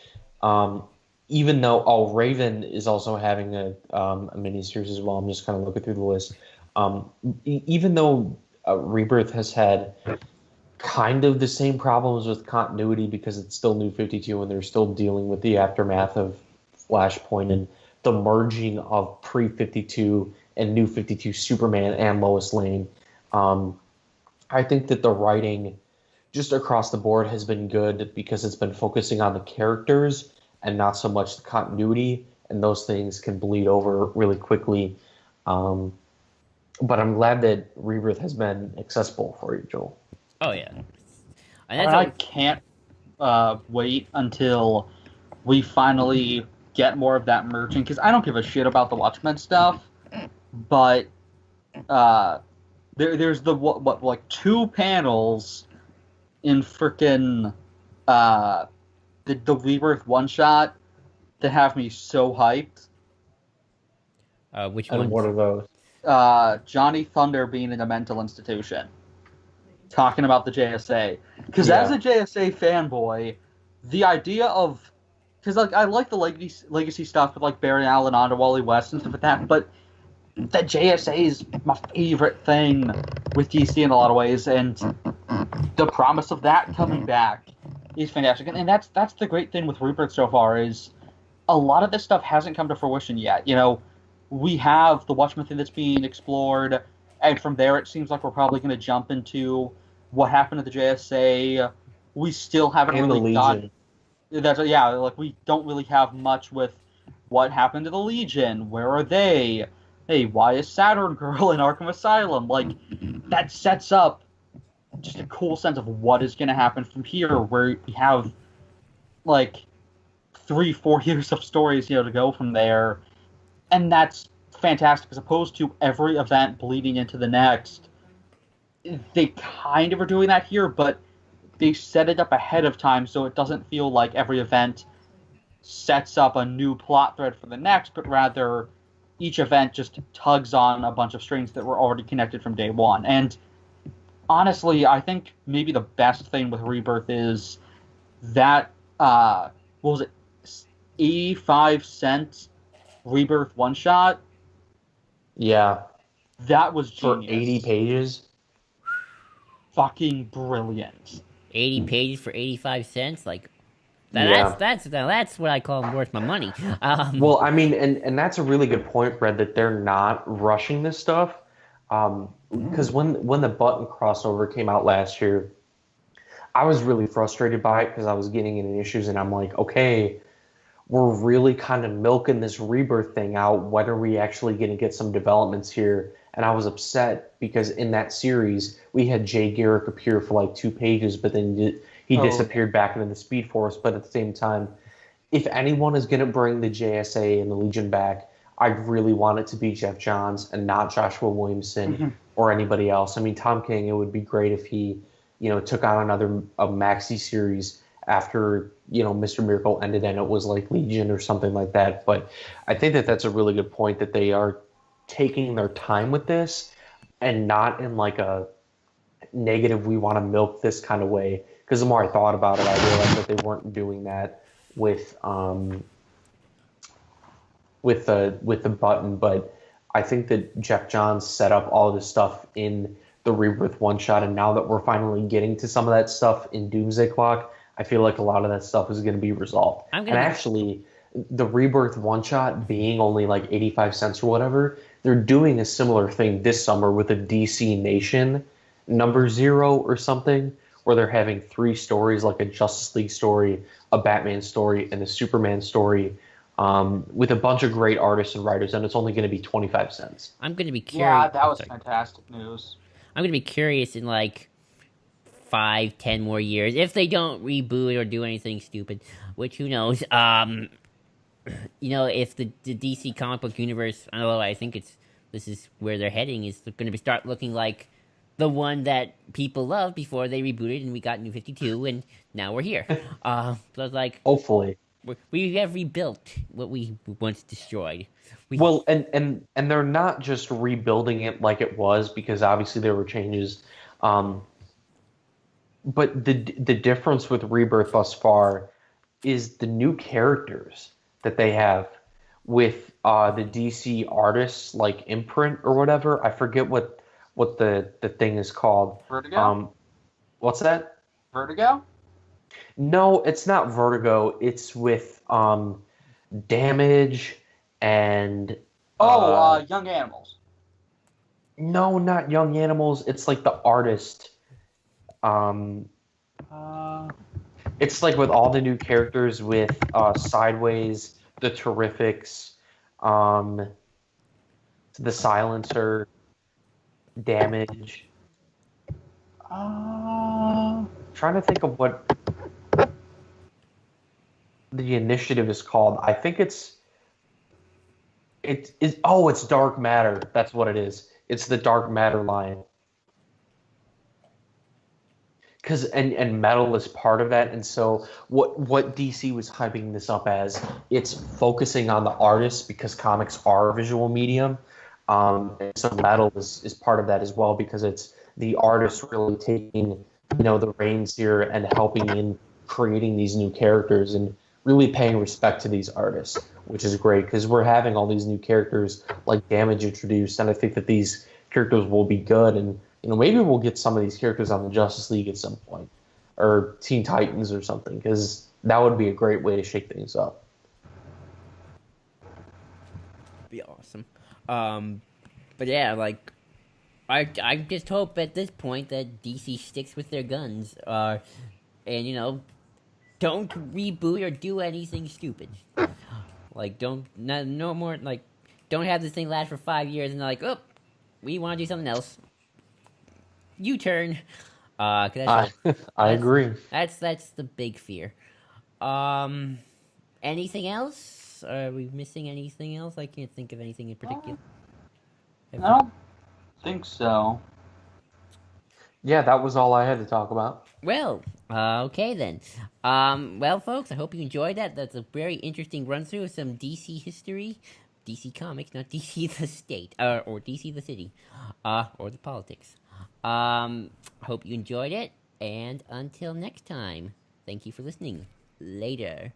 Even though Raven is also having a miniseries as well. I'm just kind of looking through the list. Even though Rebirth has had kind of the same problems with continuity because it's still New 52 and they're still dealing with the aftermath of Flashpoint and the merging of pre-52 and New 52 Superman and Lois Lane. I think that the writing just across the board has been good because it's been focusing on the characters and not so much the continuity, and those things can bleed over really quickly. But I'm glad that Rebirth has been accessible for you, Joel. Oh yeah, and I can't wait until we finally get more of that merging, because I don't give a shit about the Watchmen stuff, but there's the what 2 panels in frickin' the Rebirth one shot that have me so hyped. Which one? What are those? Johnny Thunder being in a mental institution. Talking about the JSA. Because as a JSA fanboy, the idea of... Because I like the legacy stuff with Barry Allen, Wally West, and stuff like that, but the JSA is my favorite thing with DC in a lot of ways, and the promise of that coming back is fantastic. And that's the great thing with Rebirth so far, is a lot of this stuff hasn't come to fruition yet. We have the Watchmen thing that's being explored, and from there it seems like we're probably going to jump into what happened to the JSA. We still haven't really got... we don't really have much with what happened to the Legion. Where are they? Hey, why is Saturn Girl in Arkham Asylum? That sets up just a cool sense of what is going to happen from here, where we have 3-4 years of stories, to go from there. And that's fantastic, as opposed to every event bleeding into the next. They kind of are doing that here, but they set it up ahead of time, so it doesn't feel like every event sets up a new plot thread for the next, but rather each event just tugs on a bunch of strings that were already connected from day one. And honestly, I think maybe the best thing with Rebirth is that, what was it, 85-cent Rebirth one-shot? Yeah. That was genius. For 80 pages? Fucking brilliant. 80 pages for 85 cents? That's what I call worth my money. Well, I mean, and that's a really good point, Brad, that they're not rushing this stuff. Because when the Button crossover came out last year, I was really frustrated by it because I was getting into issues, and I'm like, okay, we're really kind of milking this Rebirth thing out. When are we actually going to get some developments here? And I was upset because in that series, we had Jay Garrick appear for 2 pages, but then he Oh. disappeared back into the Speed Force. But at the same time, if anyone is going to bring the JSA and the Legion back, I really want it to be Jeff Johns and not Joshua Williamson or anybody else. I mean, Tom King, it would be great if he, took on another maxi series after, Mr. Miracle ended and it was like Legion or something like that. But I think that that's a really good point that they are taking their time with this and not in like a negative, we want to milk this kind of way. Because the more I thought about it, I realized that they weren't doing that with the button, but I think that Jeff Johns set up all of this stuff in the Rebirth one shot, and now that we're finally getting to some of that stuff in Doomsday Clock, I feel like a lot of that stuff is going to be resolved. Actually, the Rebirth one shot being only like 85 cents or whatever, they're doing a similar thing this summer with a DC Nation #0 or something, where they're having 3 stories, like a Justice League story, a Batman story, and a Superman story, with a bunch of great artists and writers, and it's only going to be 25 cents. I'm going to be curious. Yeah, that was fantastic news. I'm going to be curious in like 5-10 more years if they don't reboot or do anything stupid, which who knows. If the DC comic book universe, although I think this is where they're heading, is going to start looking like the one that people loved before they rebooted and we got New 52 and now we're here. So it's like, hopefully we have rebuilt what we once destroyed. And they're not just rebuilding it like it was, because obviously there were changes. But the difference with Rebirth thus far is the new characters that they have with the DC artists, like imprint or whatever. I forget what the thing is called. Vertigo? What's that? Vertigo? No, it's not Vertigo. It's with Damage and... Young Animals. No, not Young Animals. It's like the artist. It's like with all the new characters with Sideways, the Terrifics, the Silencer, Damage. Trying to think of what the initiative is called. I think it's Dark Matter. That's what it is. It's the Dark Matter line. And metal is part of that, and so what DC was hyping this up as, it's focusing on the artists because comics are a visual medium, and so metal is part of that as well, because it's the artists really taking the reins here and helping in creating these new characters and really paying respect to these artists, which is great because we're having all these new characters like Damage introduced, and I think that these characters will be good, and maybe we'll get some of these characters on the Justice League at some point, or Teen Titans or something, because that would be a great way to shake things up. Be awesome. But yeah, like, I just hope at this point that DC sticks with their guns, and don't reboot or do anything stupid. Like, no more, like, don't have this thing last for 5 years and they're like, oh, we want to do something else. U-turn. I agree. That's the big fear. Anything else? Are we missing anything else? I can't think of anything in particular. I don't think so. Yeah, that was all I had to talk about. Well, okay then. Well, folks, I hope you enjoyed that. That's a very interesting run through of some DC history. DC Comics, not DC the state, or DC the city, or the politics. Hope you enjoyed it, and until next time, thank you for listening. Later.